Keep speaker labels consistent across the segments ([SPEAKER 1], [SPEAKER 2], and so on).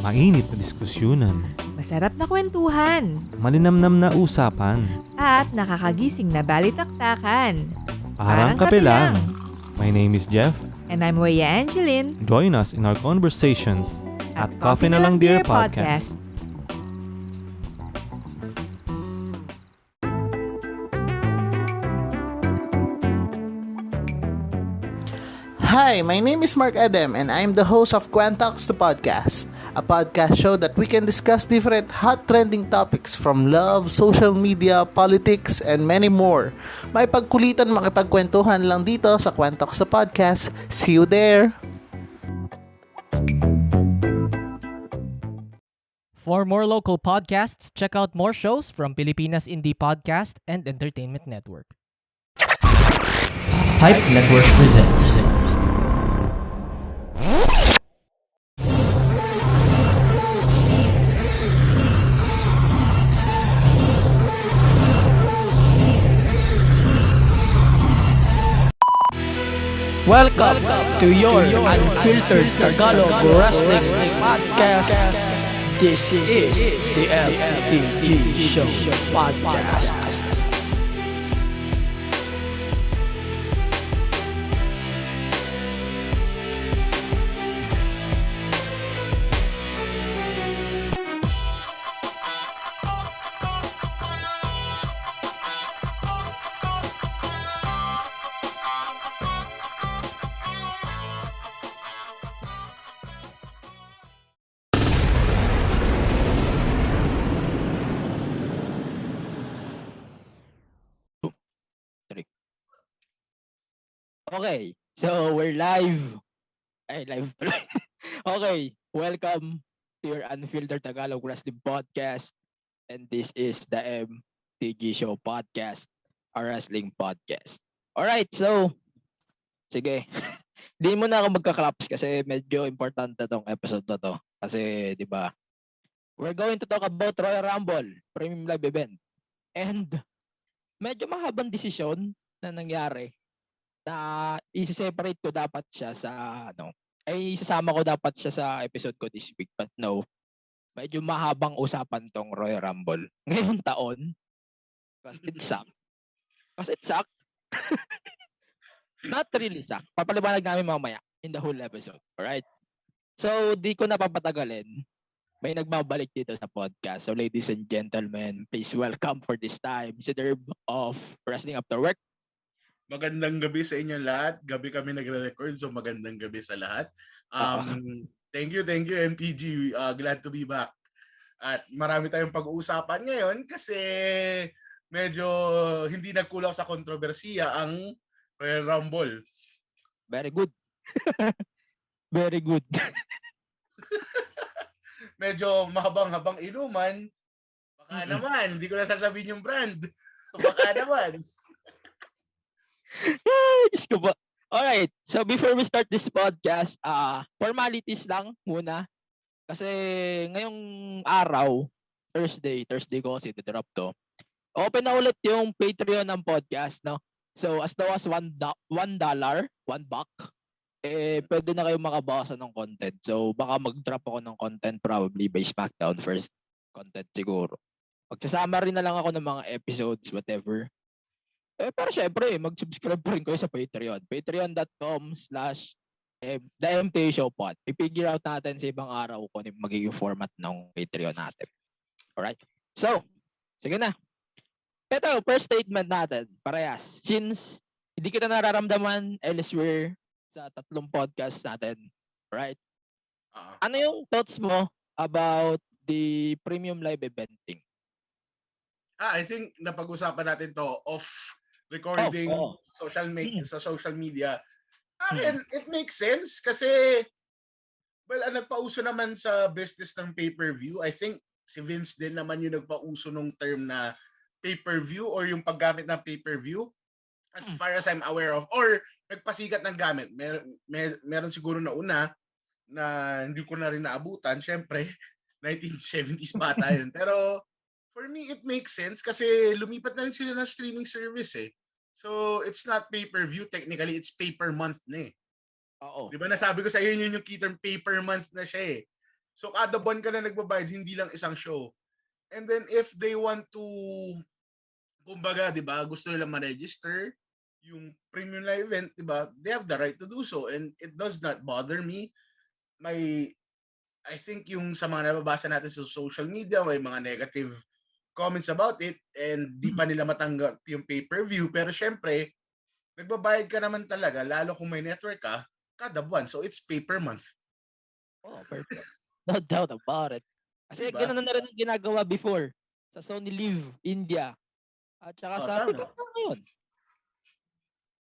[SPEAKER 1] Mainit na diskusyonan,
[SPEAKER 2] Masarap na kwentuhan,
[SPEAKER 1] malinamnam na usapan,
[SPEAKER 2] at nakakagising na balitaktakan.
[SPEAKER 1] parang kape lang. My name is Jeff.
[SPEAKER 2] And I'm Weya Angeline.
[SPEAKER 1] Join us in our conversations at Coffee na Lang Dear Podcast.
[SPEAKER 3] Hi, my name is Mark Edem and I'm the host of Quantox the Podcast, a podcast show that we can discuss different hot trending topics from love, social media, politics, and many more. May pagkulitan makipagkwentuhan lang dito sa Quantox the Podcast. See you there!
[SPEAKER 4] For more local podcasts, check out more shows from Pilipinas Indie Podcast and Entertainment Network.
[SPEAKER 5] Hype Network presents.
[SPEAKER 6] Welcome to your unfiltered Tagalog Wrestling Podcast. This is the THEMTG Show Podcast.
[SPEAKER 7] Okay, so we're live. Ay, live tuloy. Okay, welcome to your Unfiltered Tagalog Wrestling Podcast. And this is the MTG Show Podcast, a wrestling podcast. Alright, so, sige. Di mo na ako magka-claps kasi medyo importante tong episode na to. Kasi, di ba, we're going to talk about Royal Rumble, premium live event. And, medyo mahabang desisyon na nangyari na isi-separate ko dapat siya sa isasama ko dapat siya sa episode ko this week, but no, medyo mahabang usapan tong Royal Rumble ngayong taon because it sucked not really sucked, papaliwanag namin mamaya in the whole episode. Alright, so di ko napapatagalin, may nagbabalik dito sa podcast. So ladies and gentlemen, please welcome for this time si Dirv of Wrestling After Work.
[SPEAKER 8] Magandang gabi sa inyo lahat. Gabi kami nagre-record, so magandang gabi sa lahat. Thank you MTG. Glad to be back. At marami tayong pag-uusapan ngayon kasi medyo hindi nagkulang sa kontrobersiya ang Royal Rumble.
[SPEAKER 7] Very good. Very good.
[SPEAKER 8] Medyo mahabang-habang inuman. Baka naman, hindi ko na sasabihin yung brand. Baka naman.
[SPEAKER 7] Diyos ko ba? Alright, so before we start this podcast, formalities lang muna. Kasi ngayong araw, Thursday ko kasi drop to. Open na ulit yung Patreon ng podcast, no? So as low as $1, $1, pwede na kayong makabasa ng content. So baka mag-drop ako ng content probably by SmackDown first content siguro. Magsasama rin na lang ako ng mga episodes, whatever. Pero syempre, mag-subscribe pa rin kayo sa Patreon. Patreon.com/TheMTGShowPod. I-figure out natin sa ibang araw kung ano magiging format ng Patreon natin. Alright? So, sige na. Ito, first statement natin. Parehas. Since hindi kita nararamdaman elsewhere sa 3 podcast natin. Alright? Ano yung thoughts mo about the premium live eventing?
[SPEAKER 8] I think napag-usapan natin to off recording sa social media. It makes sense kasi ang nagpauso naman sa business ng pay-per-view. I think si Vince din naman yung nagpauso ng term na pay-per-view or yung paggamit ng pay-per-view as far as I'm aware of, or nagpasikat ng gamit. Meron siguro na una na hindi ko na rin naabutan. Syempre, 1970s pa tayo. Pero for me, it makes sense kasi lumipat na rin sila ng streaming service eh. So, it's not pay-per-view. Technically, it's pay-per-month na eh.
[SPEAKER 7] Oo.
[SPEAKER 8] Di ba nasabi ko sa iyo yun yung key term, pay-per-month na siya eh. So kada buwan ka na nagbabayad, hindi lang isang show. And then if they want to, kumbaga, di ba, gusto nila ma-register yung premium live event, di ba, they have the right to do so. And it does not bother me. I think yung sa mga nababasa natin sa social media, may mga negative comments about it and di pa nila matanggap yung pay-per-view. Pero syempre, nagbabayad ka naman talaga, lalo kung may network ka, kada buwan. So it's pay per month.
[SPEAKER 7] Oh, perfect. No doubt about it. Kasi
[SPEAKER 8] Diba?
[SPEAKER 7] ganoon na rin ang ginagawa before sa Sony Live India. At saka sa
[SPEAKER 8] tama.
[SPEAKER 7] Peacock na ngayon.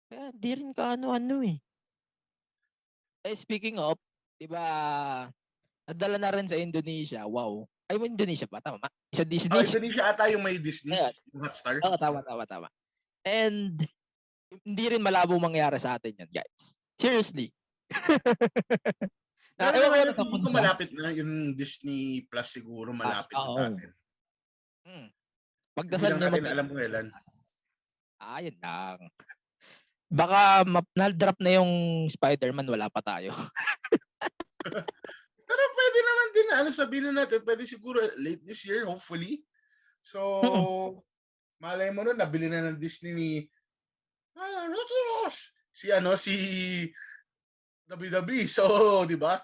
[SPEAKER 7] Kaya di rin ka ano-ano eh. Speaking of, di ba, nadala na rin sa Indonesia. Wow. Ay, mo Indonesia ba? Tama ba? Sa Disney.
[SPEAKER 8] Indonesia ata yung may Disney,
[SPEAKER 7] Ayan.
[SPEAKER 8] yung Hotstar.
[SPEAKER 7] Oo, tama. And hindi rin malabo mangyari sa atin yan, guys. Seriously.
[SPEAKER 8] Pero
[SPEAKER 7] Ewan ko
[SPEAKER 8] naman
[SPEAKER 7] na sa
[SPEAKER 8] yung malapit na, yung Disney Plus siguro malapit na sa atin.
[SPEAKER 7] Pagdasal
[SPEAKER 8] Hindi lang
[SPEAKER 7] niya
[SPEAKER 8] natin alam kung kailan.
[SPEAKER 7] Yun lang. Baka na-drop na yung Spider-Man, wala pa tayo.
[SPEAKER 8] Pero pwede naman din, sabihin natin, pwede siguro late this year, hopefully. So, malay mo nun, nabili na ng Disney ni Mickey Mouse. Si WWE. So, di ba?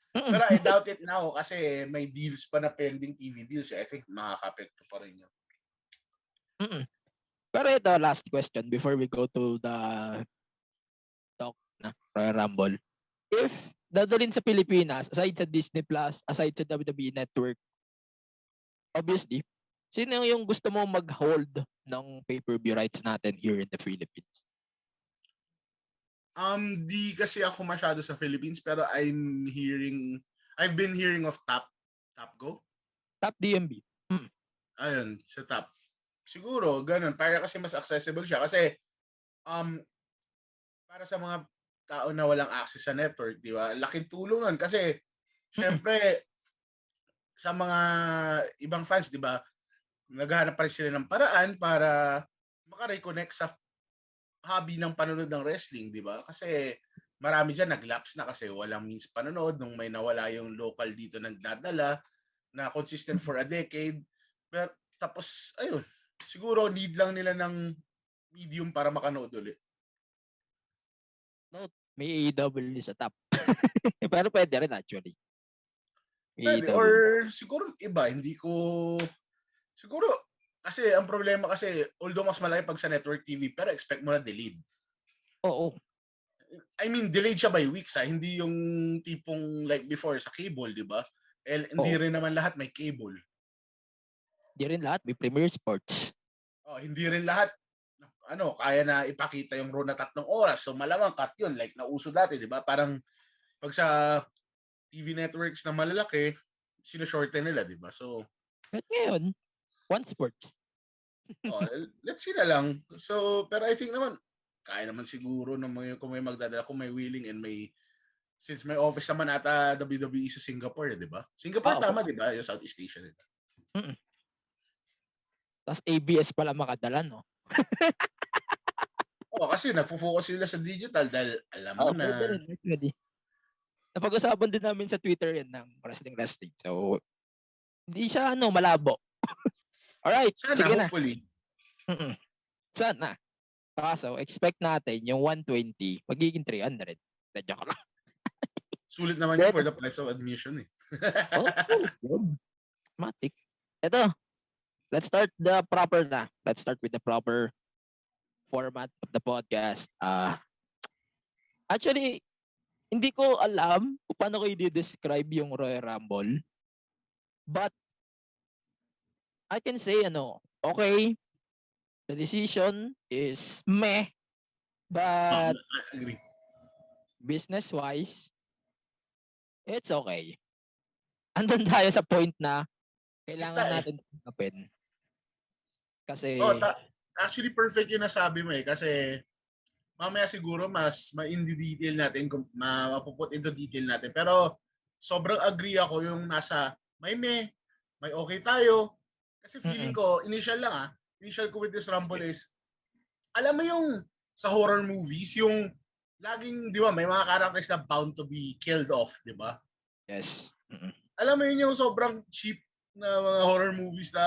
[SPEAKER 8] Pero I doubt it now kasi may deals pa na pending TV deals. I think makaka-apekto pa rin yun.
[SPEAKER 7] Pero ito, last question before we go to the talk na Royal Rumble. If dadalhin sa Pilipinas, aside sa Disney Plus, aside sa WWE Network, obviously, sino yung gusto mo mag-hold ng pay-per-view rights natin here in the Philippines?
[SPEAKER 8] Di kasi ako masyado sa Philippines pero I've been hearing of Top Go.
[SPEAKER 7] Top DMB.
[SPEAKER 8] Ayun, sa Top. Siguro, ganun. Para kasi mas accessible siya. Kasi, para sa mga tao na walang access sa network, di ba? Laking tulong nun. Kasi, syempre, sa mga ibang fans, di ba? Naghahanap pa rin sila ng paraan para makareconnect sa hobby ng panonood ng wrestling, di ba? Kasi marami dyan nag-lapse na kasi walang means panonood nung may nawala yung local dito nagdadala na consistent for a decade. Pero tapos, ayun, siguro need lang nila ng medium para makanood ulit.
[SPEAKER 7] No, may AEW sa Top. Pero pwede rin actually.
[SPEAKER 8] Pwede, or siguro iba, siguro, kasi ang problema kasi, although mas malaki pag sa network TV, pero expect mo na delayed.
[SPEAKER 7] Oo.
[SPEAKER 8] I mean, delayed siya by weeks, hindi yung tipong like before sa cable, di ba? Hindi rin naman lahat may cable.
[SPEAKER 7] Hindi rin lahat may Premier Sports.
[SPEAKER 8] Hindi rin lahat, kaya na ipakita yung Raw na 3 oras. So malamang cut yun, like nauso dati, di ba? Parang pag sa TV networks na malalaki, sino-shorten nila, di ba? So,
[SPEAKER 7] But ngayon, one sports.
[SPEAKER 8] Let's see na lang. So, pero I think naman, kaya naman siguro kung may magdadala, kung may willing and since may office naman ata WWE sa Singapore, di ba? Singapore tama, di ba? Yung Southeast Asia. Diba?
[SPEAKER 7] Tapos ABS pala makadala, no?
[SPEAKER 8] Kasi nagfo-focus sila sa digital dahil alam mo na.
[SPEAKER 7] Pwede. Napag-usapan din namin sa Twitter yan ng wrestling. So, hindi siya malabo. Alright,
[SPEAKER 8] sana,
[SPEAKER 7] sige
[SPEAKER 8] hopefully.
[SPEAKER 7] Na. Sana. Kaso, expect natin yung 120 magiging 300. Tadya ka lang.
[SPEAKER 8] Sulit naman yun for the price of admission eh.
[SPEAKER 7] Matik. Ito, let's start with the proper format of the podcast. Actually, hindi ko alam kung paano ko i-describe yung Royal Rumble. But, I can say, okay, the decision is meh, but business-wise, it's okay. Andun tayo sa point na kailangan natin tanggapin. Kasi...
[SPEAKER 8] actually, perfect yung nasabi mo eh. Kasi, mamaya siguro mas ma-in-detail natin, mapuput into detail natin. Pero, sobrang agree ako yung nasa may okay tayo. Kasi feeling ko, initial ko with this Rumble is, alam mo yung sa horror movies, yung laging, di ba, may mga characters na bound to be killed off, di ba?
[SPEAKER 7] Yes.
[SPEAKER 8] alam mo yun yung sobrang cheap na mga horror movies na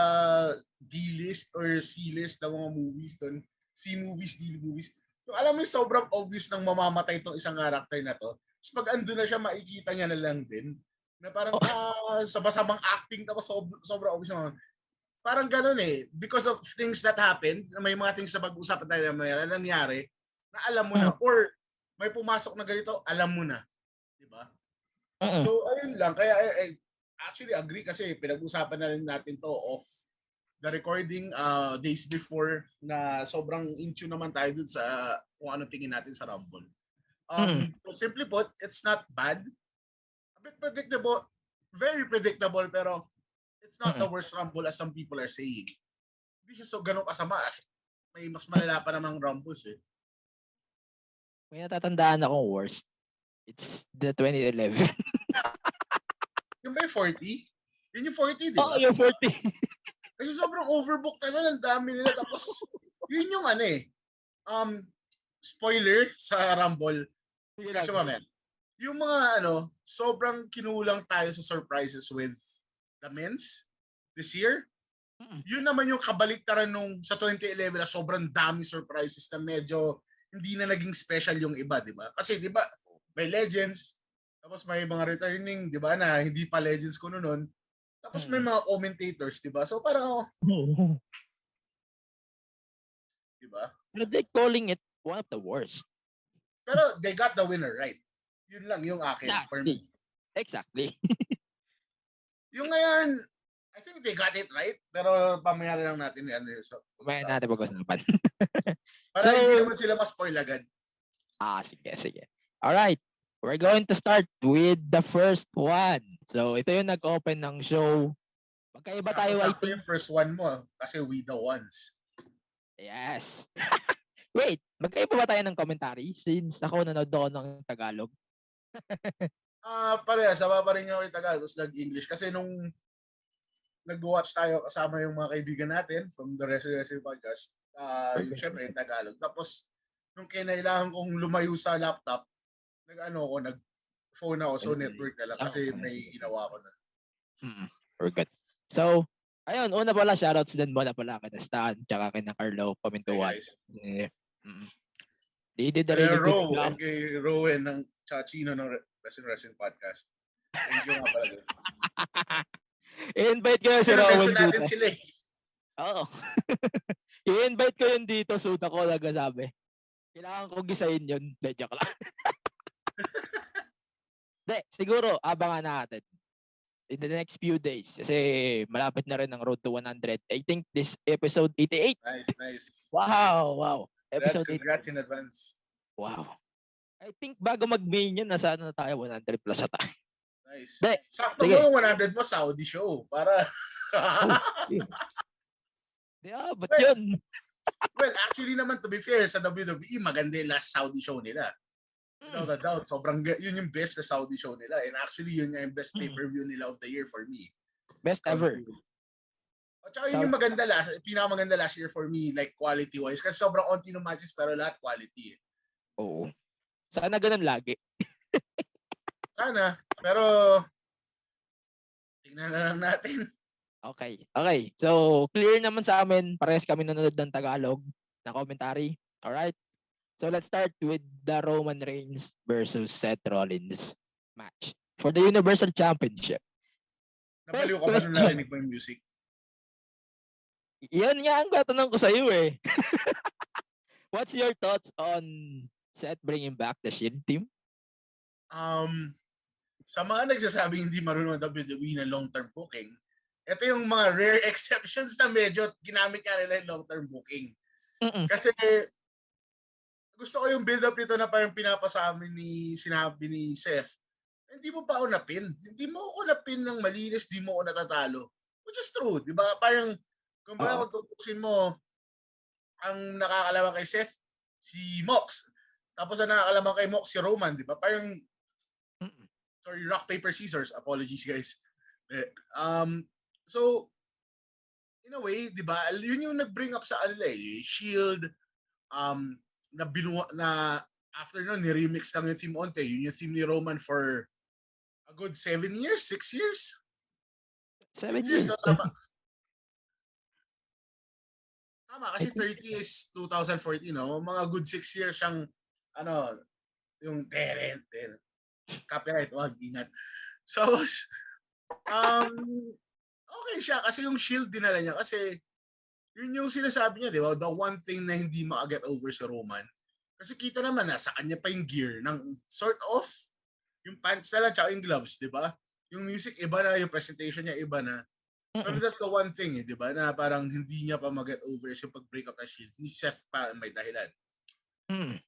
[SPEAKER 8] D-list or C-list na mga movies doon. C-movies, D-movies. Yung alam mo yung sobrang obvious nang mamamatay itong isang character na to. Tapos pag ando na siya, makikita niya na lang din. Na parang sabang acting tapos sobrang obvious naman. Parang ganun eh. Because of things that happen, may mga things na pag-usapan tayo na may nangyari, na alam mo na. Or may pumasok na ganito, alam mo na. Diba? So, ayun lang. Kaya, actually, agree kasi pinag-usapan na rin natin to of the recording days before na sobrang in-tune naman tayo dun sa kung ano tingin natin sa Rumble. So simply put, it's not bad. A bit predictable. Very predictable, pero it's not the worst Rumble as some people are saying. Hindi siya so ganun kasama. May mas malala pa namang Rumbles eh.
[SPEAKER 7] May natatandaan akong worst. It's the 2011.
[SPEAKER 8] Yung ba yung 40? Yun yung 40, di ba?
[SPEAKER 7] Yung 40.
[SPEAKER 8] Kasi sobrang overbook na nun. Ang dami nila. Tapos, yun yung ano eh. Spoiler sa Rumble. Yung mga sobrang kinulang tayo sa surprises with the men's this year. Yun naman yung kabaliktaran nung sa 2011 na sobrang dami surprises na medyo hindi na naging special yung iba, di ba? Kasi di ba, may legends, tapos may mga returning, di ba, na hindi pa legends ko noon. Tapos may mga commentators, di ba? So parang, di ba?
[SPEAKER 7] But they're calling it one of the worst.
[SPEAKER 8] Pero they got the winner, right? Yun lang yung akin.
[SPEAKER 7] Exactly.
[SPEAKER 8] For me.
[SPEAKER 7] Exactly.
[SPEAKER 8] Yung ngayon, I think they got it right, pero pamaya lang natin yan. So,
[SPEAKER 7] Pamaya natin pag-usapan.
[SPEAKER 8] Para hindi naman sila ma-spoil agad.
[SPEAKER 7] Sige. Alright. We're going to start with the first one. So, ito yung nag-open ng show. Magkaiba tayo, I think.
[SPEAKER 8] Yung first one mo, kasi we the ones.
[SPEAKER 7] Yes. Wait, magkaiba ba tayo ng commentary since ako nanood doon ng Tagalog?
[SPEAKER 8] Parehas, sama pa rin yung Tagalog, tapos nag-English. Kasi nung nag-watch tayo kasama yung mga kaibigan natin from the Wrestling Podcast, yung syempre yung Tagalog. Tapos, nung kinailangan kong lumayo sa laptop, nag-phone ako, so network na lang kasi may ginawa ko na.
[SPEAKER 7] We're good. So, ayun, una pala, shoutouts din muna pala kay Stan, tsaka kay Carlo, Pamintuan.
[SPEAKER 8] Hey
[SPEAKER 7] They did a really good job.
[SPEAKER 8] And kay Rowan ng Chachino ng Wrestling Podcast. Thank you nga pala.
[SPEAKER 7] I-invite ko yun si Rowan
[SPEAKER 8] natin
[SPEAKER 7] dito.
[SPEAKER 8] sila eh.
[SPEAKER 7] Oo. I-invite ko yun dito, suta ko nagsasabi. Kailangan ko gisahin yun. Joke lang. Siguro, abangan natin. In the next few days. Kasi malapit na rin ang road to 100. I think this episode 88.
[SPEAKER 8] Nice.
[SPEAKER 7] Wow. Episode
[SPEAKER 8] congrats in advance.
[SPEAKER 7] Wow. I think bago mag-main yun, nasa na tayo? 100 plus na tayo.
[SPEAKER 8] Nice. Sakto mo 100 mo Saudi show. Para...
[SPEAKER 7] But yun.
[SPEAKER 8] Well, actually naman, to be fair, sa WWE, maganda yung last Saudi show nila. Without a doubt, yun yung best na Saudi show nila. And actually, yun yung best pay-per-view nila of the year for me.
[SPEAKER 7] Best ever.
[SPEAKER 8] At saka yun yung pinakamaganda last year for me, like quality-wise. Kasi sobrang onti ng matches, pero lahat quality.
[SPEAKER 7] Oo. Sana ganun lagi.
[SPEAKER 8] Sana. Pero, tingnan na lang natin.
[SPEAKER 7] Okay. So, clear naman sa amin. Parehas kami nanonood ng Tagalog na commentary. Alright? So, let's start with the Roman Reigns versus Seth Rollins match for the Universal Championship.
[SPEAKER 8] Nabaliw ka ba nung narinig mo yung music?
[SPEAKER 7] Yan nga ang tatanong ko sa iyo eh. What's your thoughts on Seth bringing back the Shield team?
[SPEAKER 8] Sa mga nagsasabing hindi marunong ang WWE na long-term booking, ito yung mga rare exceptions na medyo ginamit nga nila yung long-term booking. Kasi gusto ko yung build-up nito na parang pinapasama sinabi ni Seth. Hindi mo pa ako napin. Hindi mo ako napin ng malinis, di mo ako natatalo. Which is true, di ba? Parang, kung kung tutusin mo, ang nakakalaman kay Seth, si Mox. Tapos ang nakakalaman kay Mox, si Roman, di ba? Parang, sorry, rock, paper, scissors. Apologies, guys. So, in a way, di ba, yun yung nag-bring up sa Shield, na after nun, ni-remix lang yung theme onte. Yun yung theme ni Roman for a good 7 years, 6 years.
[SPEAKER 7] 7
[SPEAKER 8] years,
[SPEAKER 7] years.
[SPEAKER 8] so tama. Tama,
[SPEAKER 7] I
[SPEAKER 8] kasi
[SPEAKER 7] think,
[SPEAKER 8] 30 is 2014, no? Mga good 6 years siyang, yung teren. Copyright, wag, ingat. So, um, okay siya kasi yung shield dinala niya kasi yun yung sinasabi niya, di ba? The one thing na hindi maka-get over si Roman. Kasi kita naman na sa kanya pa yung gear ng sort of yung pants na lang tsaka yung gloves, di ba? Yung music iba na, yung presentation niya iba na. Pero that's the one thing, di ba? Na parang hindi niya pa mag-get over is yung pag-break up na shield. Ni Seth pa may dahilan.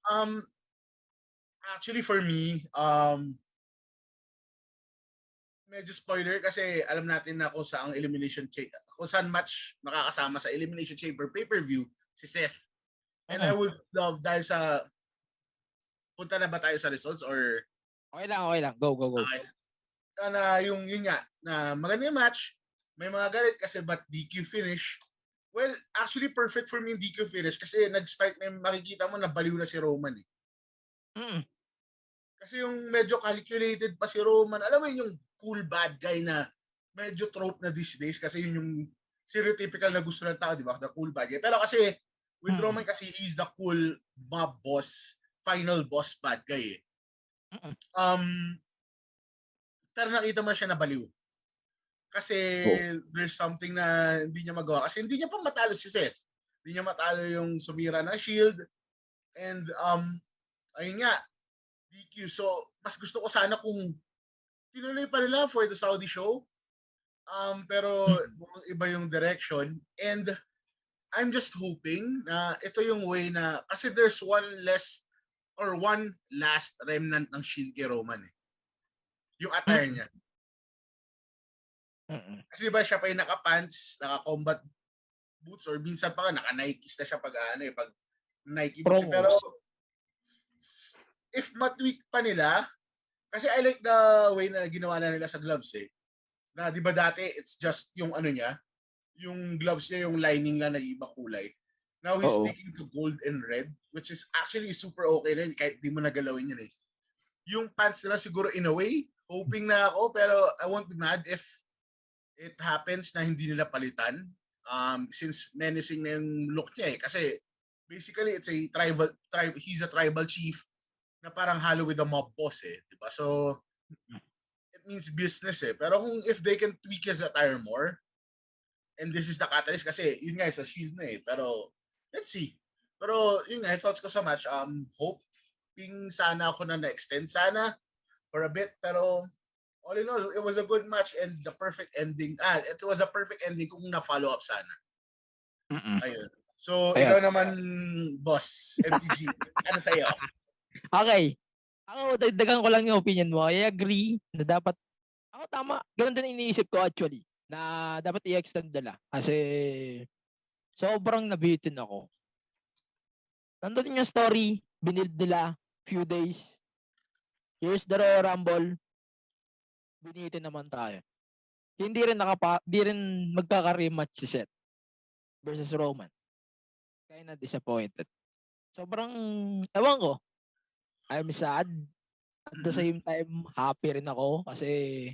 [SPEAKER 8] Um, Actually for me, medyo spoiler kasi alam natin na kung saan kung saan match makakasama sa Elimination Chamber pay-per-view si Seth. And I would love dahil sa punta na ba tayo sa results or
[SPEAKER 7] Okay lang. Go.
[SPEAKER 8] okay. Na yun nga na maganda yung match. May mga galit kasi but DQ finish. Well, actually perfect for me yung DQ finish kasi nag-start na makikita mo na baliw na si Roman eh. Kasi yung medyo calculated pa si Roman. Alam mo yung cool bad guy na medyo trope na these days kasi yun yung stereotypical na gusto ng tao, di ba? The cool bad guy. Pero kasi with Roman kasi he's the cool mob boss, final boss bad guy eh. Pero nakita mo na siya na baliw. Kasi there's something na hindi niya magawa. Kasi hindi niya pa matalo si Seth. Hindi niya matalo yung sumira na shield. And ayun nga, DQ. So, mas gusto ko sana kung tinuloy pa nila for the Saudi show. Pero iba yung direction. And I'm just hoping na ito yung way na, kasi there's one last remnant ng shield kay Roman eh. Yung attire niya. Kasi diba siya pa yung naka-pants, naka-combat boots, or minsan pa naka-Nikes na siya pag Nike boots. Pero if matweak pa nila, kasi I like the way na ginawa na nila sa gloves eh. Na di ba dati, it's just yung niya, yung gloves niya, yung lining lang na iba kulay. Now he's sticking to gold and red, which is actually super okay na kahit di mo nagalawin yun eh. Yung pants nila siguro in a way, hoping na ako, pero I won't be mad if it happens na hindi nila palitan. Since menacing na yung look niya eh. Kasi basically it's a he's a tribal chief na parang halo with the mob boss eh. Diba? So, it means business eh. Pero kung if they can tweak his attire more, and this is the catalyst kasi yun nga sa shield na eh. Pero, let's see. Pero yun nga, thoughts ko sa match, hoping sana ako na na-extend sana for a bit. Pero, all in all, it was a good match and the perfect ending. It was a perfect ending kung na-follow up sana. Ayun. So, ikaw naman, boss, MTG. Ano sa'yo?
[SPEAKER 7] Okay. Ako, dagdagan ko lang yung opinion mo. I agree na dapat, ako tama, ganun din iniisip ko actually, na dapat i-extend nila. Kasi, sobrang nabitin ako. Nandun yung story, binild nila, few days. Here's the Royal Rumble. Binitin naman tayo. Hindi rin magkaka-rematch si Seth versus Roman. Kaya na disappointed. Sobrang, ewan ko. I'm sad. At the same time, happy rin ako kasi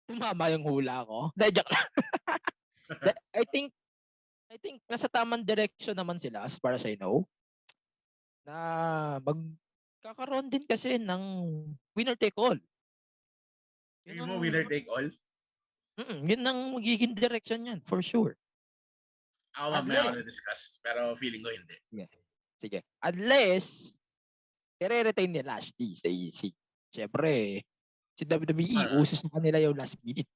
[SPEAKER 7] tumama yung hula ko. Joke lang. I think nasa tamang direction naman sila as far as I know. Na magkakaroon din kasi ng winner take all.
[SPEAKER 8] Yun mo winner take all?
[SPEAKER 7] Yun ang magiging direction yan, for sure.
[SPEAKER 8] Ako mamaya ako na-discuss, pero feeling ko hindi.
[SPEAKER 7] Sige. Unless, i-retain ni Lashley sa EC. Siyempre, si WWE, usos na kanila yung last minute.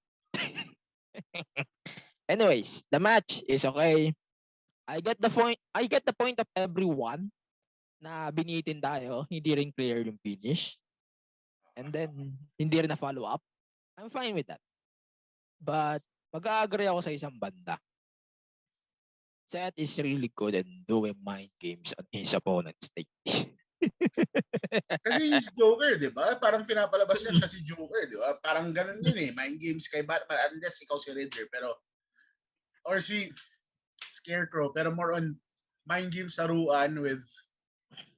[SPEAKER 7] Anyways, the match is okay. I get the point of everyone na binitin tayo, hindi rin clear yung finish. And then, hindi rin na follow up. I'm fine with that. But, mag-agree ako sa isang banda. Seth is really good at doing mind games on his opponent's stage.
[SPEAKER 8] Kasi he's Joker, di ba? Parang pinapalabas niya siya si Joker, di ba? Parang ganun yun eh. Mind games kay Batman, unless ikaw si Riddler, pero or si Scarecrow, pero more on mind games saruan with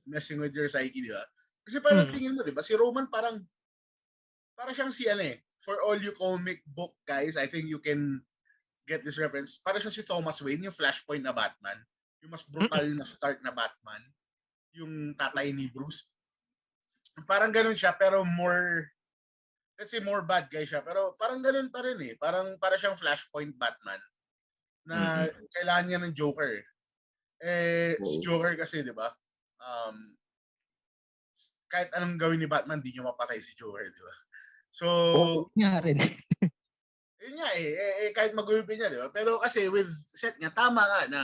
[SPEAKER 8] messing with your psyche, di ba? Kasi parang tingin mo, di ba? Si Roman parang siyang si for all you comic book guys, I think you can get this reference, para siya si Thomas Wayne, yung Flashpoint na Batman. Yung mas brutal na start na Batman. Yung tatay ni Bruce. Parang ganun siya, pero more, let's say more bad guy siya. Pero parang ganun pa rin eh. Para siyang Flashpoint Batman na kailangan niya ng Joker. Si Joker kasi, di ba? Kahit anong gawin ni Batman, di niya mapatay si Joker, di ba? So,
[SPEAKER 7] nga rin.
[SPEAKER 8] yun nga kahit magulpi niya, di ba? Pero kasi with Seth nga, tama nga na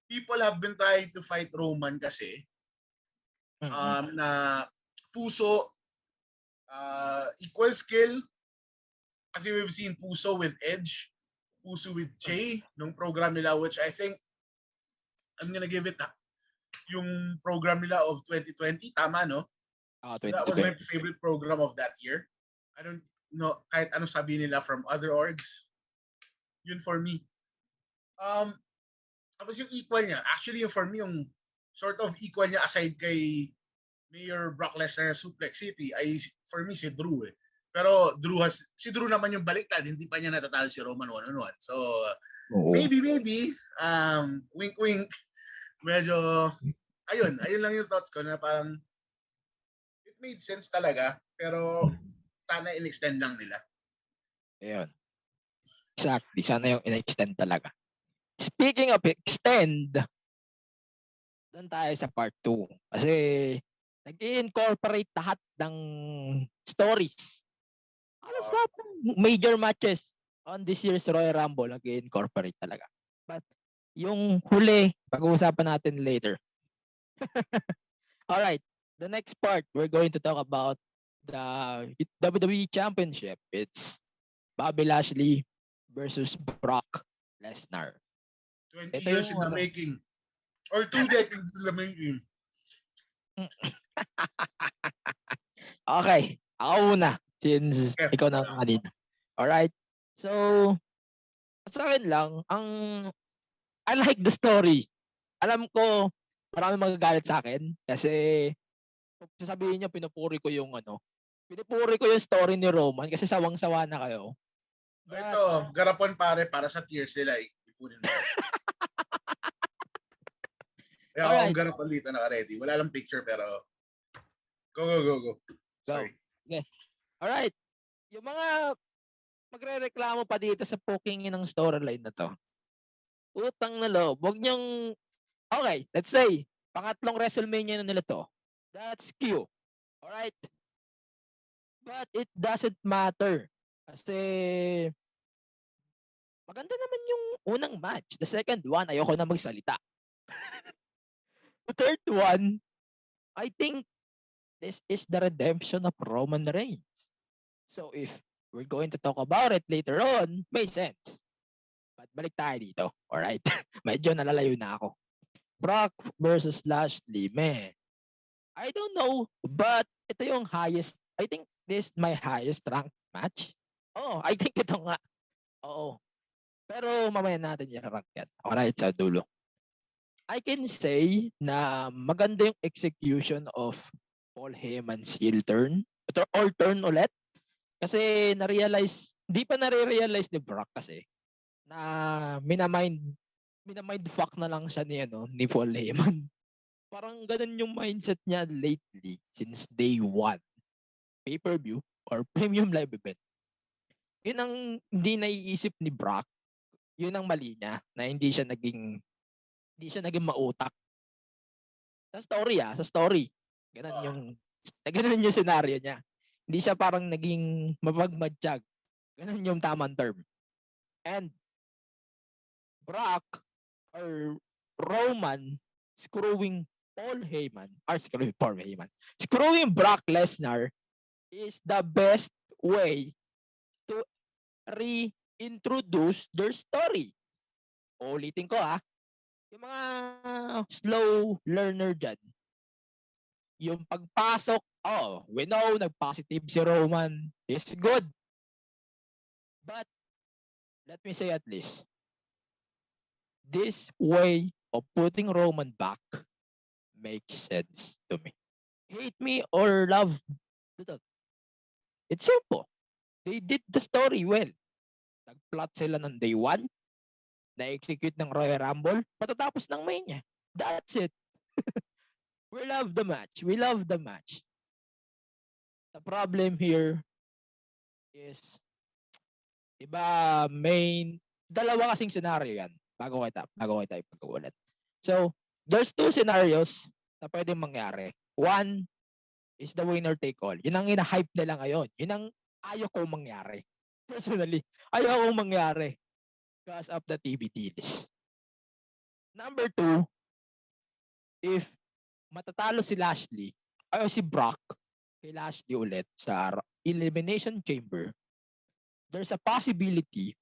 [SPEAKER 8] people have been trying to fight Roman kasi na puso, equal skill, kasi we've seen puso with Edge, puso with Jay, nung program nila, which I think I'm gonna give it yung program nila of 2020, tama, no? That was my favorite program of that year. I don't know, kahit ano sabi nila from other orgs, yun for me. Tapos yung equal niya, actually for me, yung sort of equal niya aside kay Mayor Brock Lesnar Suplex City ay for me si Drew eh. Pero si Drew naman yung baliktad, hindi pa niya natatalo si Roman one-on-one. So maybe wink wink, medyo ayun lang yung thoughts ko na parang it made sense talaga, pero sana in-extend lang nila.
[SPEAKER 7] Ayun. Exactly. Sana yung in-extend talaga. Speaking of extend, doon tayo sa part 2. Kasi nag-incorporate lahat ng stories. Alas lahat ng major matches on this year's Royal Rumble nag-incorporate talaga. But yung huli, pag-uusapan natin later. Alright. The next part, we're going to talk about the WWE Championship. It's Bobby Lashley versus Brock Lesnar.
[SPEAKER 8] 20 years in the making. Or 2 decades in the making.
[SPEAKER 7] Okay. Ako muna. Since ikaw na kanina. Alright. So, sa akin lang, I like the story. Alam ko, marami magagalit sa akin. Kasi, sasabihin niyo, pinupuri ko yung story ni Roman kasi sawang-sawa na kayo.
[SPEAKER 8] But, ito, garapon pare para sa tears nila. Ipunin mo. Kaya akong garapon dito naka-ready. Wala lang picture pero go. Sorry.
[SPEAKER 7] Okay. Alright. Yung mga magre-reklamo pa dito sa poking ng storyline na to. Utang na loob. Huwag niyong, okay, let's say, pangatlong WrestleMania na nila to. That's Q. Alright? But it doesn't matter. Kasi maganda naman yung unang match. The second one, ayoko na magsalita. The third one, I think this is the redemption of Roman Reigns. So if we're going to talk about it later on, may sense. But balik tayo dito. Alright? Medyo nalalayo na ako. Brock versus Lashley, man. I don't know, but ito yung highest, I think this is my highest ranked match. Oh, I think ito nga. Oo. Pero mamaya natin i-rank yan. Alright, sa dulo. I can say na maganda yung execution of Paul Heyman's heel turn. Or turn ulit. Kasi di pa nare-realize ni Brock kasi na minamind fuck na lang siya ni Paul Heyman. Parang ganun yung mindset niya lately since day 1. Pay-per-view or premium live event. Yun ang hindi naiisip ni Brock. Yun ang mali niya na hindi siya naging mautak. Sa story. Ganun yung scenario niya. Hindi siya parang naging mapagmadjag. Ganun yung tamang term. And Brock or Roman screwing Brock Lesnar is the best way to reintroduce their story. Ulitin ko yung mga slow learner dyan, yung pagpasok, we know nag-positive si Roman is good. But, let me say at least, this way of putting Roman back makes sense to me. Hate me or love, it's simple. They did the story well. Nag-plot sila ng day 1, na-execute ng Royal Rumble, patatapos ng Mania. That's it. We love the match. We love the match. The problem here is, iba, dalawa kasing scenario yan bago tayo pag-uulat. So, there's 2 scenarios na pwedeng mangyari. One is the winner take all. Yun ang ina-hype nila ngayon. Yun ang ayaw kong mangyari. Personally, ayaw kong mangyari because of the TBT list. Number 2, if matatalo si Lashley o si Brock kay Lashley ulit sa Elimination Chamber, there's a possibility,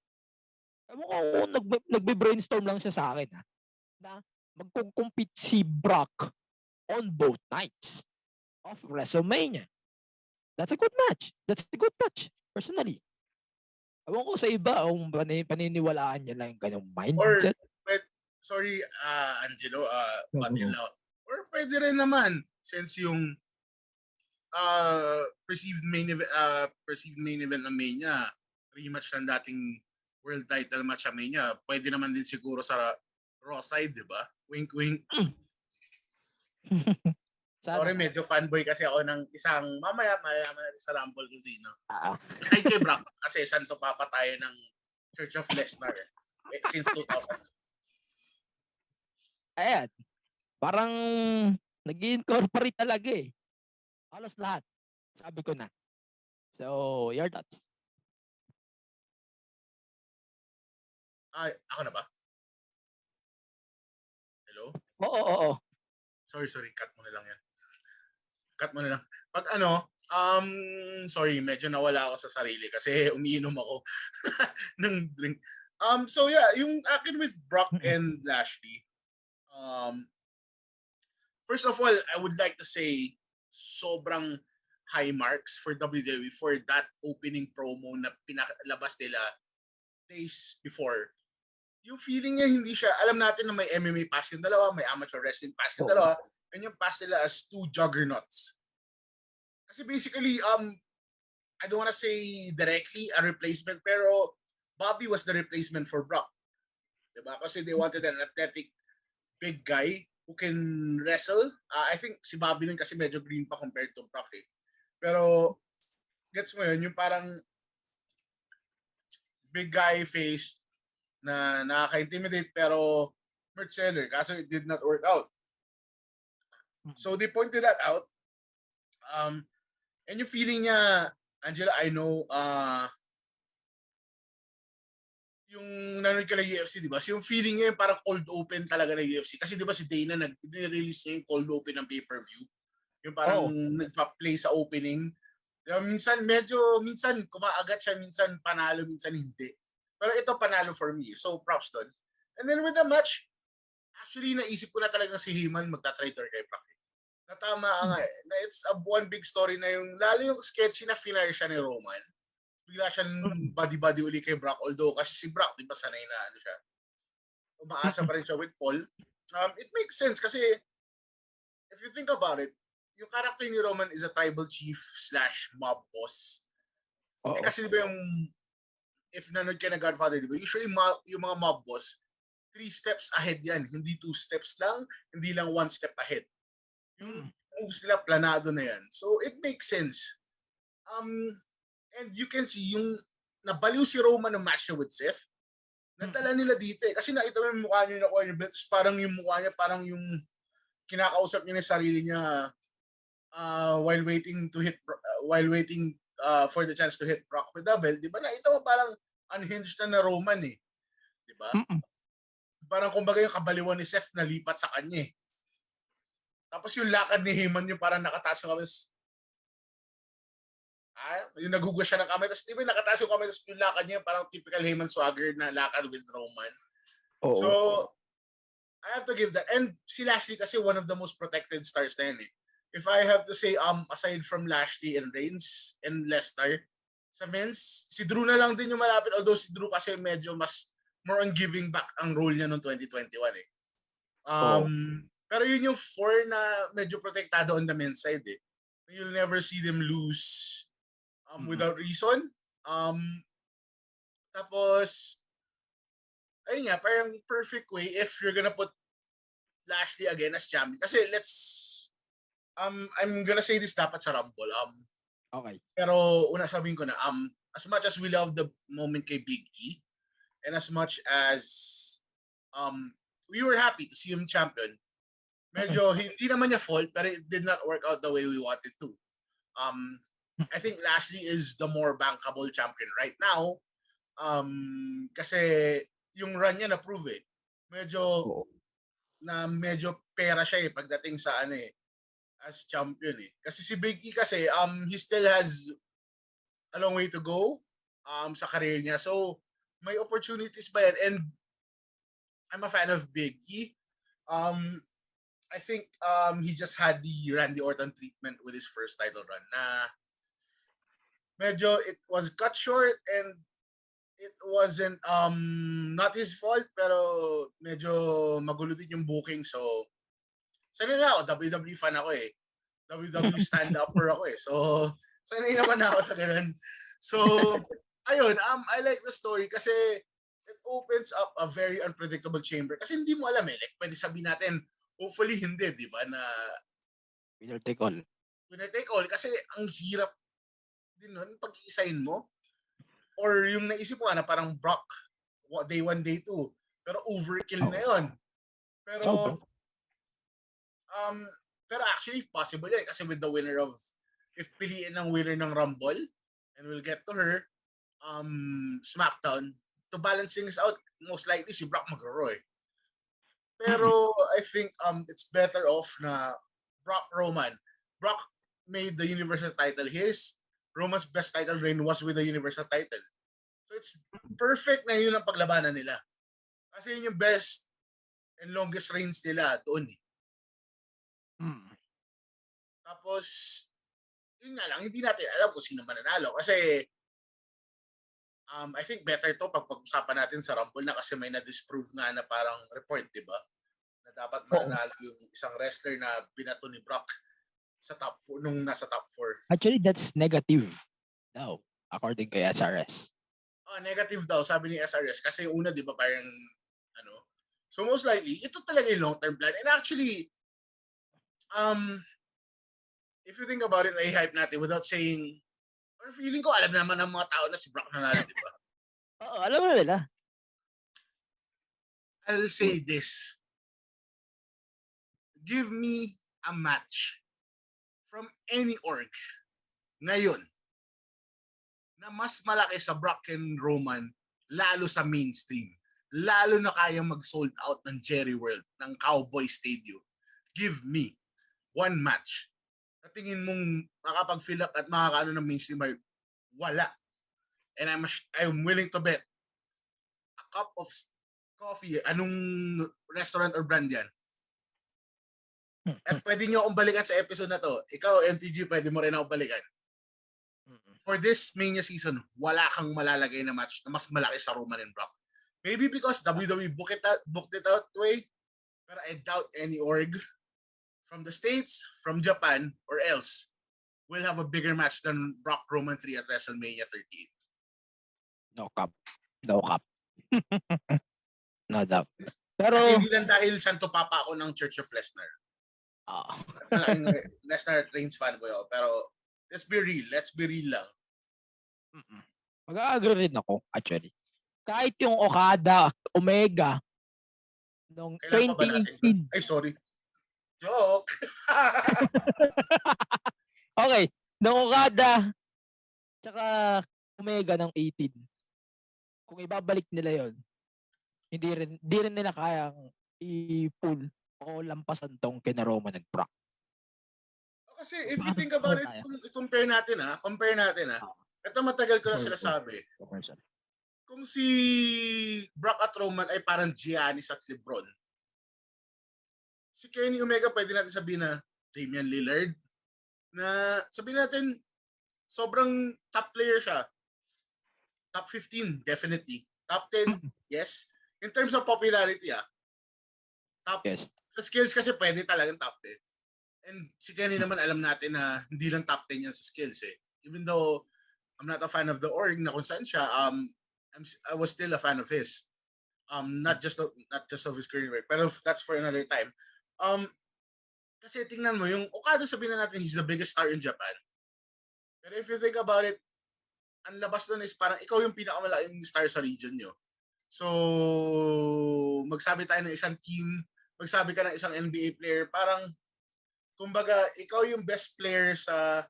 [SPEAKER 7] nagbe-brainstorm lang siya sa akin, na magkukumpit si Brock on both nights of WrestleMania. That's a good match. That's a good touch, personally. Ewan ko sa iba, kung paniniwalaan niya lang yung ganong mindset.
[SPEAKER 8] Sorry, Angelo, Patilo. Or pwede rin naman, since yung perceived main event ng Mania, rematch ng dating world title match ng Mania, pwede naman din siguro sa Raw side, di ba? Wink, wink. Sorry, medyo fanboy kasi ako ng isang mamaya sa Rumble Casino. Kahit kay Brock, kasi santo papa tayo ng Church of Lesnar since 2000.
[SPEAKER 7] Ayan. Parang nag-incorporate talaga eh. Halos lahat. Sabi ko na. So, your thoughts?
[SPEAKER 8] Ay, ako na ba? Hello?
[SPEAKER 7] Oo.
[SPEAKER 8] Sorry, cut mo na lang yan. Cut mo na lang. Pag sorry, medyo nawala ako sa sarili kasi umiinom ako ng drink. So yeah, yung akin with Brock and Lashley, first of all, I would like to say sobrang high marks for WWE for that opening promo na pinalabas nila days before. Yung feeling niya hindi siya, alam natin na may MMA pass yung dalawa, may amateur wrestling pass yung dalawa, and yung pass nila as 2 juggernauts. Kasi basically, I don't wanna say directly a replacement, pero Bobby was the replacement for Brock. Diba? Kasi they wanted an athletic big guy who can wrestle. I think si Bobby nun kasi medyo green pa compared to Brock eh. Pero, gets mo yun, yung parang big guy face na nakaka-intimidate pero merch seller. Kaso it did not work out. So they pointed that out. And yung feeling niya, Angela, I know, yung nanonood ka ng UFC, di ba? So yung feeling niya yung parang cold open talaga ng UFC. Kasi di ba si Dana nag-release niya yung cold open ng pay-per-view. Yung parang nagpa-play sa opening. Diba? Minsan kumaagat siya, minsan panalo, minsan hindi. Pero ito panalo for me. So props doon. And then with the match, actually naisip ko na talagang si Heyman magta-traitor kay Brock. Natama nga na it's a one big story na yung, lalo yung sketchy na final siya ni Roman. Bigla siyang body-body uli kay Brock. Although kasi si Brock, di ba sanay na ano siya. Umaasa pa rin siya with Paul. It makes sense kasi if you think about it, yung character ni Roman is a tribal chief / mob boss. Eh, kasi di ba yung, if nanood ka na Godfather, di ba, usually yung mga mob boss, 3 steps ahead yan. Hindi 2 steps lang, hindi lang 1 step ahead. Yung moves nila, planado na yan. So, it makes sense. And you can see, yung nabaliw si Roman ng match niya with Seth, natala nila dito eh. Kasi nakita mo yung mukha niya nakuha niya, parang yung mukha niya, parang yung kinakausap niya ng sarili niya while waiting for the chance to hit Brock with the belt. Di ba? Nakita mo parang unhinged na Roman eh. Di ba? Parang kumbaga yung kabaliwan ni Seth na lipat sa kanya eh. Tapos yung lakad ni Heyman yung parang nakataas yung kamay. Yung nagugas siya ng kamay. Tapos di ba yung nakataas yung kamay. Tapos yung lakad niya parang typical Heyman swagger na lakad with Roman. So, I have to give that. And si Lashley kasi one of the most protected stars na yan eh. If I have to say, aside from Lashley and Reigns and Lesnar, sa men's, si Drew na lang din yung malapit. Although si Drew kasi medyo more on giving back ang role niya noong 2021 eh. Pero yun yung 4 na medyo protektado on the men's side eh. You'll never see them lose without reason. Tapos, ayun nga, parang perfect way if you're gonna put Lashley again as champion. Kasi I'm gonna say this dapat sa Rumble.
[SPEAKER 7] Okay.
[SPEAKER 8] Pero una sabihin ko na, as much as we love the moment kay Big E, and as much as we were happy to see him champion, medyo hindi naman niya fault, pero it did not work out the way we wanted to. I think Lashley is the more bankable champion right now. Kasi yung run niya na-prove eh. Medyo pera siya eh pagdating sa as champion eh. Kasi si Big E kasi he still has a long way to go sa career niya. So may opportunities pa yan, and I'm a fan of Big E. I think he just had the Randy Orton treatment with his first title run na medyo it was cut short, and it wasn't not his fault, pero medyo magulo din yung booking. So sanay na ako, WWE fan ako eh. WWE stand-upper ako eh. So sanay naman ako sa ganun. So ayun, I like the story kasi it opens up a very unpredictable chamber. Kasi hindi mo alam eh. Like, pwede sabihin natin, hopefully hindi, di ba? Na
[SPEAKER 7] Winner take all.
[SPEAKER 8] Winner take all. Kasi ang hirap din nun, pag-iisahin mo. Or yung naisip mo na parang Brock, day 1, day 2. Pero overkill na yun. Pero, pero actually, possible yan. Kasi with the winner of, if piliin ng winner ng Rumble, and we'll get to her, SmackDown, to balance things out, most likely si Brock mag-Raw eh. Pero I think it's better off na Roman. Brock made the Universal title his. Roman's best title reign was with the Universal title. So it's perfect na yun ang paglabanan nila. Kasi yun yung best and longest reigns nila doon eh. Tapos, yun nga lang, hindi natin alam kung sino mananalo. Kasi I think better to pag pag-usapan natin sa Rumble na kasi may na-disprove nga na parang report, di ba? Na dapat mananalo yung isang wrestler na binato ni Brock sa top 4, nung nasa top 4.
[SPEAKER 7] Actually, that's negative daw, according kay SRS.
[SPEAKER 8] Negative daw, sabi ni SRS. Kasi yung una, di ba, parang, so most likely, ito talaga yung long-term plan. And actually, if you think about it, i-hype natin without saying, or feeling ko, alam naman ng mga tao na si Brock nanalo, di ba?
[SPEAKER 7] Oo, alam mo nila.
[SPEAKER 8] I'll say this. Give me a match from any org ngayon na mas malaki sa Brock and Roman, lalo sa mainstream. Lalo na kayang mag-sold out ng Jerry World, ng Cowboy Stadium. Give me one match. Tingin mong makapag-fill up at makakaano ng mainstream ay wala. And I'm willing to bet a cup of coffee, anong restaurant or brand yan. At pwede nyo akong balikan sa episode na to. Ikaw, MTG, pwede mo rin ako balikan. For this Mania season, wala kang malalagay na match na mas malaki sa Roman and Brock. Maybe because WWE booked it out way, pero I doubt any org from the States, from Japan, or else will have a bigger match than Brock Roman 3 at WrestleMania 38.
[SPEAKER 7] No cap. No cap. No doubt. Pero,
[SPEAKER 8] at hindi lang dahil Santo Papa ako ng Church of Lesnar. Lesnar Reigns fanboy ako. Pero, let's be real lang.
[SPEAKER 7] Mag-agree rin ako, actually. Kahit yung Okada, Omega, noong 2018.
[SPEAKER 8] Ay, sorry. Joke!
[SPEAKER 7] Okay, noong Okada, tsaka Omega ng 18. Kung ibabalik nila yon, hindi rin nila kayang i-pull o lampasan tong kina Roman and Brock.
[SPEAKER 8] Kasi if you think about it, compare natin. Ito matagal ko na sila sabi. Kung si Brock at Roman ay parang Giannis at LeBron, si Kenny Omega pwede natin sabihin na Damian Lillard, na sabihin natin sobrang top player siya. Top 15, definitely. Top 10, yes. In terms of popularity, top, yes. Sa skills kasi pwede talagang top 10. And si Kenny naman alam natin na hindi lang top 10 yan sa skills eh. Even though I'm not a fan of the org na kung saan siya, I was still a fan of his. Not just of his career work, pero that's for another time. Kasi tingnan mo, yung Okada, sabihin na natin, he's the biggest star in Japan. Pero if you think about it, ang labas doon is parang ikaw yung pinakamalaking star sa region nyo. So, magsabi tayo ng isang team, magsabi ka ng isang NBA player, parang, kumbaga, ikaw yung best player sa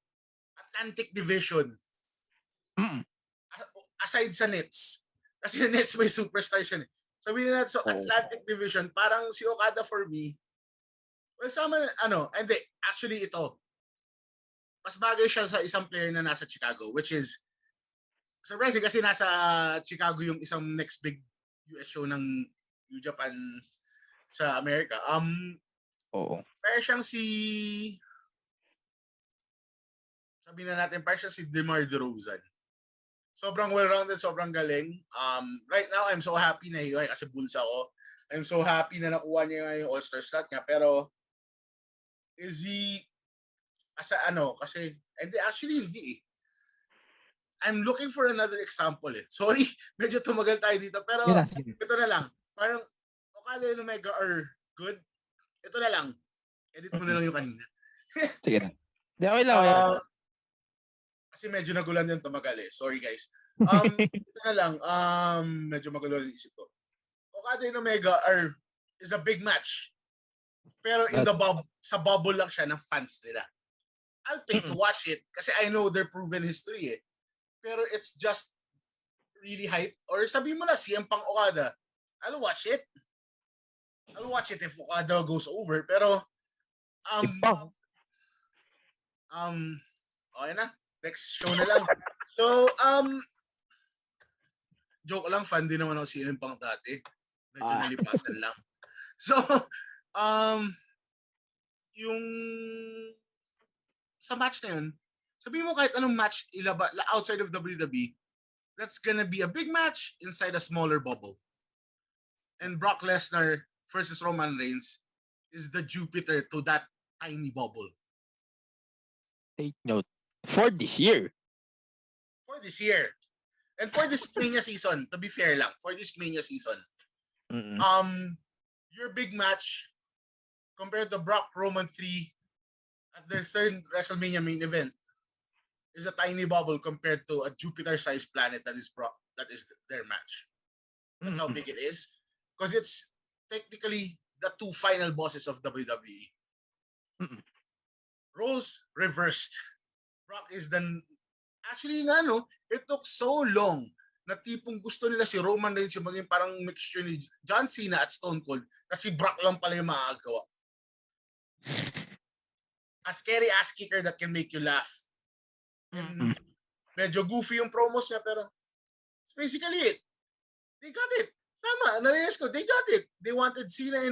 [SPEAKER 8] Atlantic Division. Aside sa Nets. Kasi yung Nets may superstars yan. Sabihin natin sa Atlantic Division, parang si Okada for me, well, hindi, actually ito, mas bagay siya sa isang player na nasa Chicago, which is, surprising kasi nasa Chicago yung isang next big US show ng New Japan sa America. Parang siyang sabihin na natin, parang siyang si DeMar DeRozan. Sobrang well-rounded, sobrang galing. Right now, I'm so happy na yun kasi Bulls ako. I'm so happy na nakuha niya yung All-Star slot niya. Pero, is he, kasi, hindi eh. I'm looking for another example eh. Sorry, medyo tumagal tayo dito. Pero, ito na lang. Parang, Okada and Omega are good. Ito na lang. Edit mo na lang yung kanina.
[SPEAKER 7] Sige na. Okay lang.
[SPEAKER 8] Kasi medyo nagulan yung tumagal eh. Sorry guys. Ito na lang. Medyo magulo rin isip ko. Okada and Omega is a big match. Pero sa bubble lang siya ng fans nila. I'll pay to watch it kasi I know their proven history eh. Pero it's just really hype. Or sabihin mo na, CM Punk Okada, I'll watch it. I'll watch it if Okada goes over. Pero, okay na. Next show na lang. So, joke lang, fan din naman ako CM Punk dati. Medyo nalipasan lang. So, yung sa match na yun, sabihin mo kahit anong match outside of WWE, that's gonna be a big match inside a smaller bubble. And Brock Lesnar versus Roman Reigns is the Jupiter to that tiny bubble.
[SPEAKER 7] Take note. For this year.
[SPEAKER 8] For this year. And for this Mania season, to be fair lang, for this Mania season, your big match compared to Brock Roman 3 at their third WrestleMania main event is a tiny bubble compared to a Jupiter-sized planet that is their match. That's how big it is. Because it's technically the two final bosses of WWE. Roles reversed. Brock is actually it took so long na tipong gusto nila si Roman Reigns yung maging parang mixture ni John Cena at Stone Cold kasi Brock lang pala yung makakagawa. A scary ass kicker that can make you laugh. Medyo goofy yung promos niya pero it's basically it. They got it. Tama, narinig ko, they got it. They wanted Cena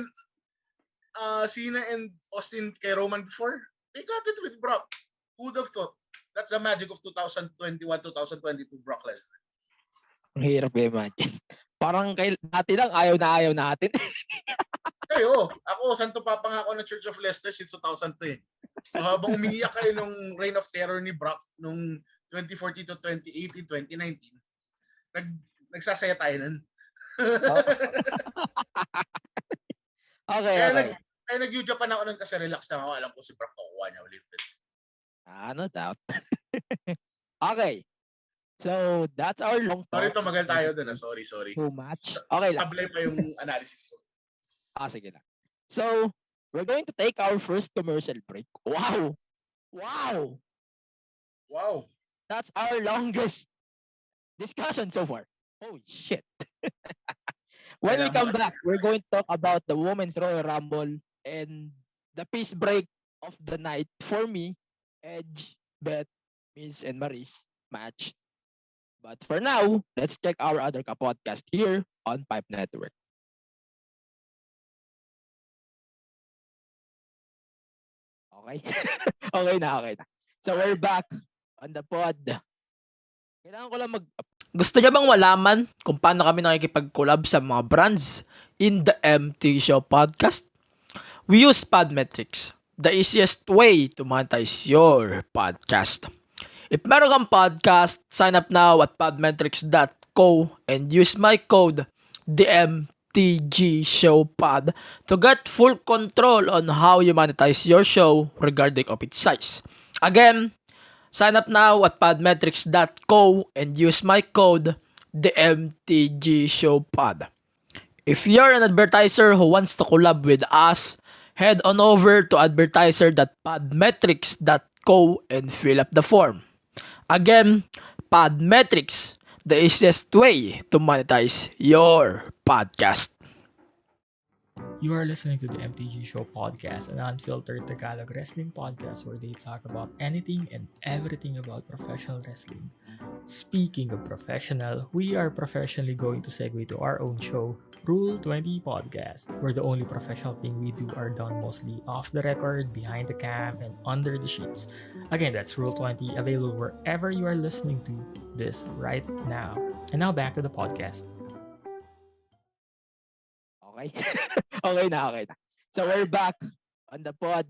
[SPEAKER 8] and Austin kay Roman before. They got it with Brock. Who would have thought? That's the magic of 2021-2022 Brock Lesnar.
[SPEAKER 7] Ang hirap i-imagine. Parang dati lang ayaw natin.
[SPEAKER 8] Kayo, ako, santo papangako na Church of Leicester since 2002 eh. So habang umiiyak kayo nung Reign of Terror ni Brock nung 2014 to 2018, 2019, nagsasaya tayo nun.
[SPEAKER 7] Okay.
[SPEAKER 8] Kaya nag-New Japan ako nun kasi relax lang ako. Alam ko si Brock kukuha niya ulit.
[SPEAKER 7] No doubt. Okay. So, that's our long talk.
[SPEAKER 8] Sorry, tumagal tayo dun. Sorry.
[SPEAKER 7] Too much. Okay lang.
[SPEAKER 8] Sablay pa yung analysis ko.
[SPEAKER 7] Sige lang. So, we're going to take our first commercial break. Wow! That's our longest discussion so far. Holy shit. When we come back, we're going to talk about the Women's Royal Rumble and the peace break of the night for me, Edge, Beth, Miz, and Mary's match. But for now, let's check our other podcast here on Pipe Network. Okay? Okay na. So we're back on the pod. Kailangan ko lang
[SPEAKER 6] Gusto niya bang malaman kung paano kami nakikipag-collab sa mga brands in the MT Show podcast? We use Podmetrics, the easiest way to monetize your podcast. If meron kang podcast, sign up now at podmetrics.com THEMTGSHOWPOD.co and use my code THEMTGSHOWPOD to get full control on how you monetize your show regarding of its size. Again, sign up now at podmetrics.co and use my code THEMTGSHOWPOD. If you're an advertiser who wants to collab with us, head on over to advertiser.podmetrics.co and fill up the form. Again, Podmetrics, the easiest way to monetize your podcast.
[SPEAKER 4] You are listening to the MTG Show Podcast, an unfiltered Tagalog wrestling podcast where they talk about anything and everything about professional wrestling. Speaking of professional, we are professionally going to segue to our own show, Rule 20 Podcast, where the only professional thing we do are done mostly off the record, behind the cam, and under the sheets. Again, that's Rule 20, available wherever you are listening to this right now. And now back to the podcast.
[SPEAKER 7] Okay. Okay na. So we're back on the pod.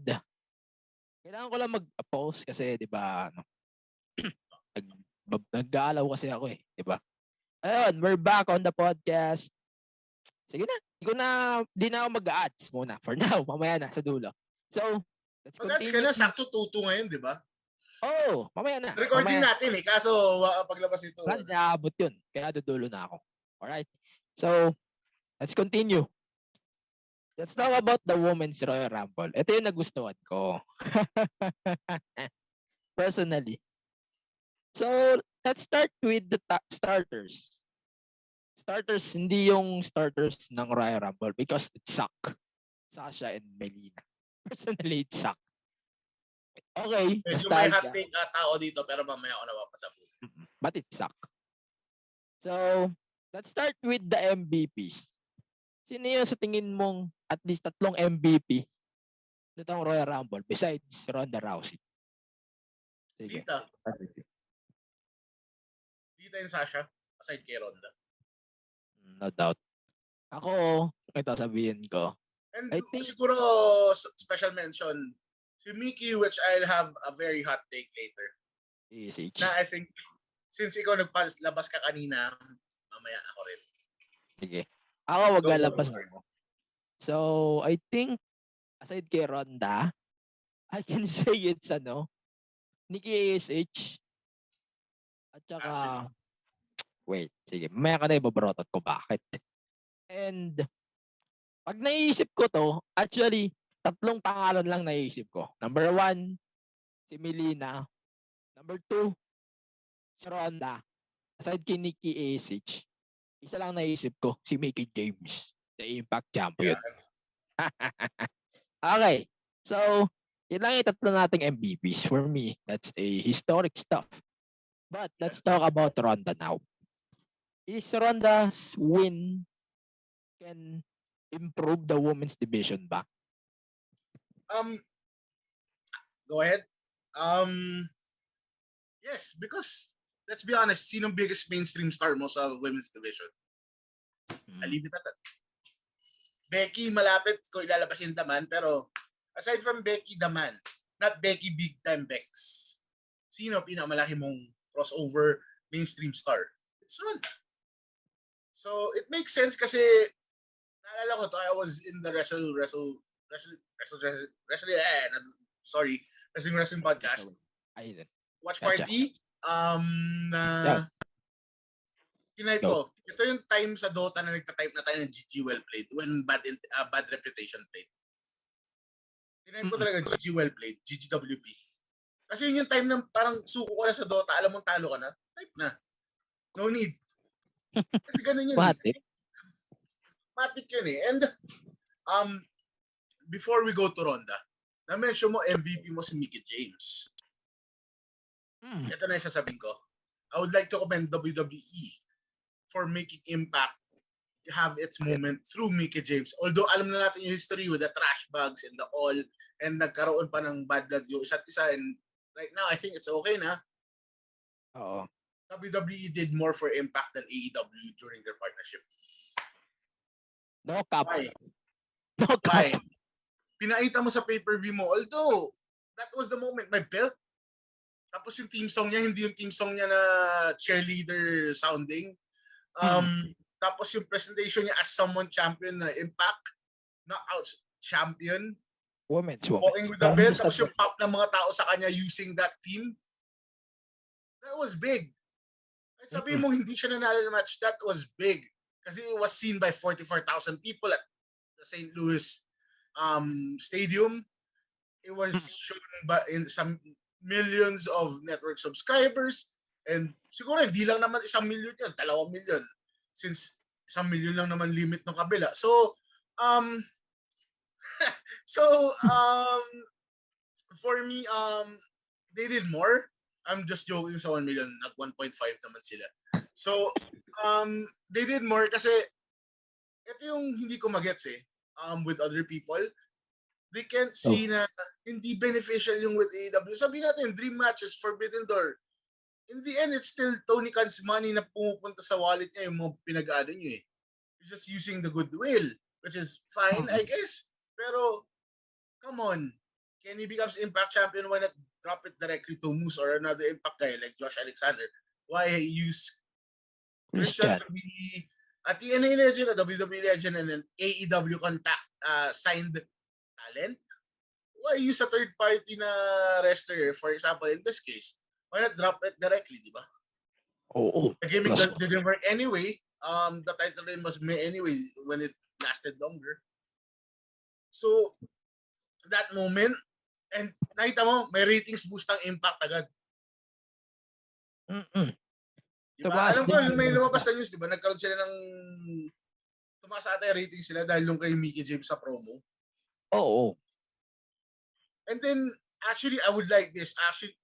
[SPEAKER 7] Kailangan ko lang mag-post kasi 'di ba naggalaw kasi ako di ba? Ayun, we're back on the podcast. Sige na. Di na ako mag-ads muna for now. Mamaya na sa dulo. So, let's
[SPEAKER 8] Mag-ads
[SPEAKER 7] continue.
[SPEAKER 8] ka na, sakto tuto ngayon, di ba?
[SPEAKER 7] Oh, mamaya na.
[SPEAKER 8] Recording natin kaso paglabas ito.
[SPEAKER 7] Wala naabot yun. Kaya dudulo na ako. Alright. So, let's continue. Let's talk about the Women's Royal Rumble. Ito yung nagustuhan ko. Personally. So, let's start with the starters. Starters, hindi yung starters ng Royal Rumble because it suck. Sasha and Melina. Personally, it suck. Okay.
[SPEAKER 8] Medyo may hot take tao dito pero mamaya ako napapasabi.
[SPEAKER 7] But it suck. So, let's start with the MVPs. Sino yung sa tingin mong at least 3 MVP nitong Royal Rumble besides Ronda Rousey? Sige.
[SPEAKER 8] Dita and Sasha, aside kay Ronda.
[SPEAKER 7] No doubt. Ako, ito sabihin ko.
[SPEAKER 8] And
[SPEAKER 7] I think
[SPEAKER 8] siguro special mention si Mickey, which I'll have a very hot take later.
[SPEAKER 7] ESH.
[SPEAKER 8] Na I think since ikaw nagpalabas ka kanina, mamaya ako rin.
[SPEAKER 7] Sige. Ako maglalabas ako. So, I think aside kay Ronda, I can say it's Nikki ASH at saka wait, sige. Mamaya ka na ibabrotot ko bakit. And pag naisip ko to, actually 3 pangalan lang naisip ko. Number 1, si Melina. Number 2, si Ronda. Aside kay Nikki ASH, isa lang naisip ko, si Mickie James, the Impact Champion. Okay. So, yun lang yung 3 nating MVPs. For me, that's a historic stuff. But let's talk about Ronda now. Is Ronda's win can improve the women's division ba?
[SPEAKER 8] Go ahead. Yes, because let's be honest, sinong biggest mainstream star mo sa women's division? I'll leave it at that. Becky, malapit ko ilalabasin Daman, pero aside from Becky Daman, not Becky big time Bex, sino pinakamalaki mong crossover mainstream star? It's Ronda. So, it makes sense kasi naalala ko to, I was in the wrestling podcast. Watch party. Tinay ko. Ito yung time sa Dota na nagta-type na tayo ng GG well played when bad reputation played. Tinay ko talaga GG well played, GGWP. Kasi yun yung time na parang suko ko na sa Dota, alam mong talo ka na, type na. No need. Kasi ganun yun. Matik yun eh. And before we go to Ronda, na-mention mo MVP mo si Mickie James. Ito na yung sasabihin ko. I would like to commend WWE for making Impact have its moment through Mickie James. Although alam na natin yung history with the trash bags and the all, and nagkaroon pa ng bad blood yung isa't isa, and right now I think it's okay na.
[SPEAKER 7] Oo.
[SPEAKER 8] WWE did more for Impact than AEW during their partnership.
[SPEAKER 7] No cap.
[SPEAKER 8] Why?
[SPEAKER 7] No cap.
[SPEAKER 8] Why? Pinaita mo sa pay-per-view mo, although that was the moment, my belt. Tapos yung team song niya, hindi yung team song niya na cheerleader sounding. Tapos yung presentation niya as someone champion na Impact, knockouts champion,
[SPEAKER 7] Women's.
[SPEAKER 8] walking with the belt, tapos yung pop ng mga tao sa kanya using that team. That was big. At sabihin mong hindi siya nanalo ng match, that was big. Kasi it was seen by 44,000 people at the St. Louis Stadium. It was shown in some millions of network subscribers. And siguro hindi lang naman 1 million yun, 2 million. Since 1 million lang naman limit ng kabila. So, for me, they did more. I'm just joking sa 1 million. Nag 1.5 naman sila. So, they did more kasi ito yung hindi ko magets with other people. They can't see na hindi beneficial yung with AEW. Sabi natin, dream matches, Forbidden Door. In the end, it's still Tony Khan's money na pumupunta sa wallet niya yung mga pinag-ano niyo You're just using the goodwill, which is fine, I guess. Pero, come on. Kenny becomes Impact Champion, why not drop it directly to Moose or another Impact guy like Josh Alexander? Why use Christian to be a TNA legend, a WWE legend, and an AEW contact signed talent? Why use a third party na wrestler, for example, in this case? Why not drop it directly, di ba? The gimmick didn't work anyway. The title reign was made anyway when it lasted longer. So, that moment, and nakita mo, may ratings boost ang Impact agad. Diba? Alam ko, may lumabas na news, diba? Nagkaroon sila ng tumaas ata yung ratings sila dahil yung kay Mickey James sa promo. And then, actually, I would like this. Actually,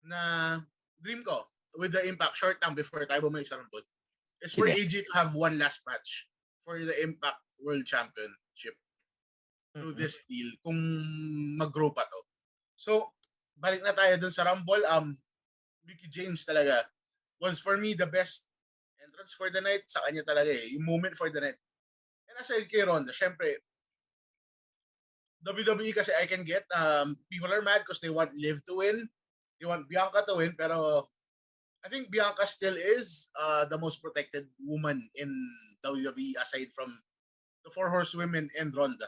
[SPEAKER 8] na dream ko with the Impact short time before tayo bumalik sa Rumble is for AJ to have one last match for the Impact World Championship through this deal kung mag-grow pa to. So, balik na tayo dun sa Rumble. Mickey James talaga was for me the best entrance for the night. Sa kanya talaga yung moment for the night. And aside kay Ronda, syempre, WWE kasi I can get, people are mad because they want Liv to win. They want Bianca to win, pero I think Bianca still is the most protected woman in WWE aside from the 4 horsewomen and Ronda.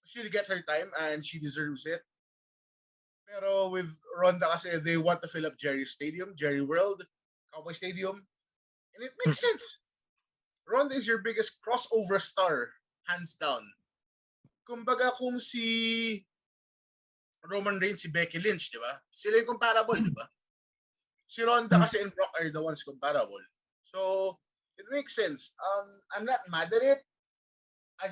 [SPEAKER 8] She'll get her time and she deserves it. Pero with Ronda kasi they want to fill up Jerry Stadium, Jerry World, Cowboy Stadium, and it makes sense. Ronda is your biggest crossover star, hands down. Kumbaga kung si Roman Reigns, si Becky Lynch, di ba? Sila yung comparable, di ba? Si Ronda kasi and Brock are the ones comparable. So, it makes sense. I'm not mad at it. I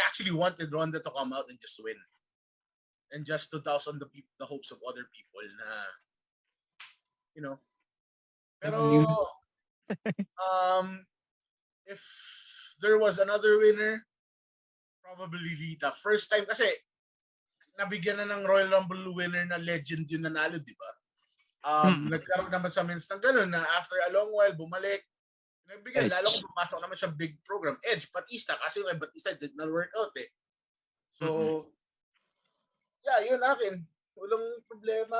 [SPEAKER 8] actually wanted Ronda to come out and just win. And just to douse on the hopes of other people na, you know. Pero, if there was another winner, probably Lita. First time kasi, nabigyan na ng Royal Rumble winner na legend yung nanalo, di ba? Nagkaroon naman sa men's ng gano'n na after a long while, bumalik. Nabigyan, lalo kung pumasok naman siya big program. Edge, Batista, kasi yung Batista did not work out So, yeah, yun akin. Walang problema.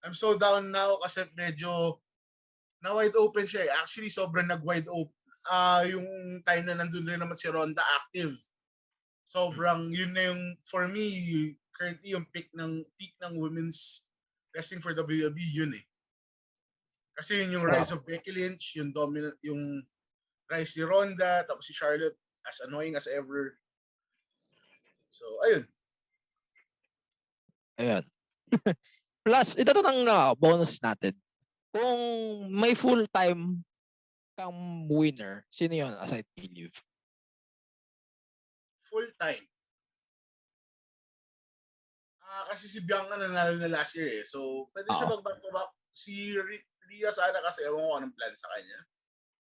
[SPEAKER 8] I'm so down now kasi medyo na wide open siya. Actually, sobrang nag-wide open. Yung time na nandun rin naman si Ronda active. Sobrang, yun na yung, for me, currently yung peak ng women's wrestling for WWE, yun Kasi yun yung rise of Becky Lynch, yung dominant, yung rise ni Ronda, tapos si Charlotte, as annoying as ever. So, ayun.
[SPEAKER 7] Plus, ito ng bonus natin. Kung may full-time kang winner, sino yun aside kay Liv?
[SPEAKER 8] Full-time. Kasi si Bianca nanalo na last year So, pwede siya mag-back-to-back. Si Rhea sana kasi ewan ko anong plan sa kanya.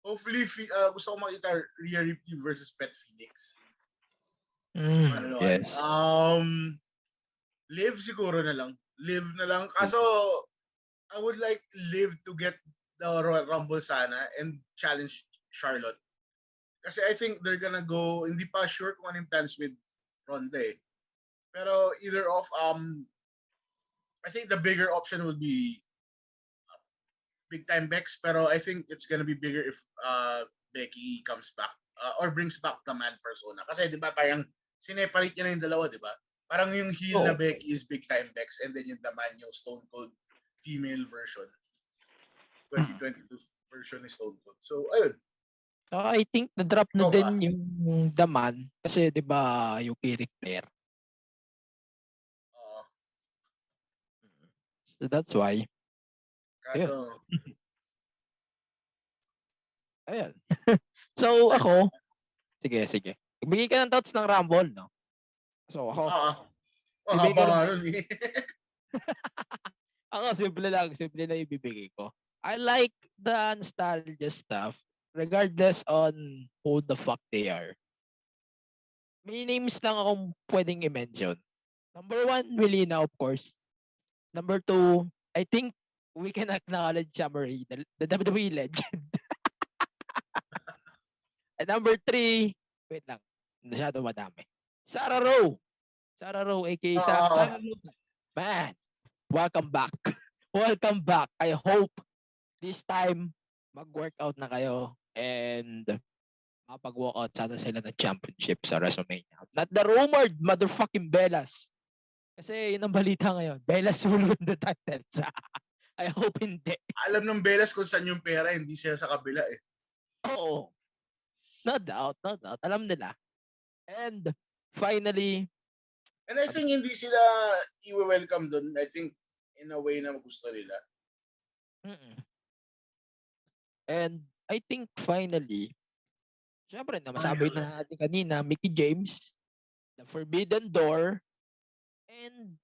[SPEAKER 8] Hopefully, gusto ko makita Rhea Ripley versus Pet Phoenix.
[SPEAKER 7] Yes.
[SPEAKER 8] Liv siguro na lang. Liv na lang. Kaso, I would like Liv to get the Royal Rumble sana and challenge Charlotte. Kasi I think they're gonna go, hindi pa sure kung anong plans with Ronda Pero either of, I think the bigger option would be big time Bex, pero I think it's gonna be bigger if Becky comes back or brings back the man persona. Kasi di ba parang sineparate niya na yung dalawa, di ba? Parang yung heel na Becky is big time Bex and then yung the man yung Stone Cold female version. 2022 version ni Stone Cold. So, ayun.
[SPEAKER 7] I think na-drop na din yung The Man kasi 'di ba yung Ric Flair. So that's why.
[SPEAKER 8] Kaso,
[SPEAKER 7] Ayun. So ako, sige. Magbigay ka ng thoughts ng Rumble, no? So ako,
[SPEAKER 8] haba nga nun eh.
[SPEAKER 7] ako simple lang ibibigay ko. I like the nostalgia stuff regardless on who the fuck they are. May names lang akong pwedeng i-mention. Number 1, Melina, of course. Number 2, I think we can acknowledge Marie, the WWE legend. And number 3, wait lang, masyado madami. Sarah Rowe, aka Sarah Rowe. Man, welcome back. Welcome back. I hope this time mag-workout na kayo and makapag-walkout sana sila ng championship sa WrestleMania. Not the rumored motherfucking Bellas. Kasi yun ang balita ngayon. Bellas will win the titles. I hope hindi.
[SPEAKER 8] Alam ng Bellas kung saan yung pera, hindi sila sa kabila eh.
[SPEAKER 7] Oo. No doubt. Alam nila. And finally,
[SPEAKER 8] and I think hindi sila i-welcome doon. I think in a way na gusto nila.
[SPEAKER 7] And I think finally, syempre na masabi na natin kanina, Mickey James, The Forbidden Door, and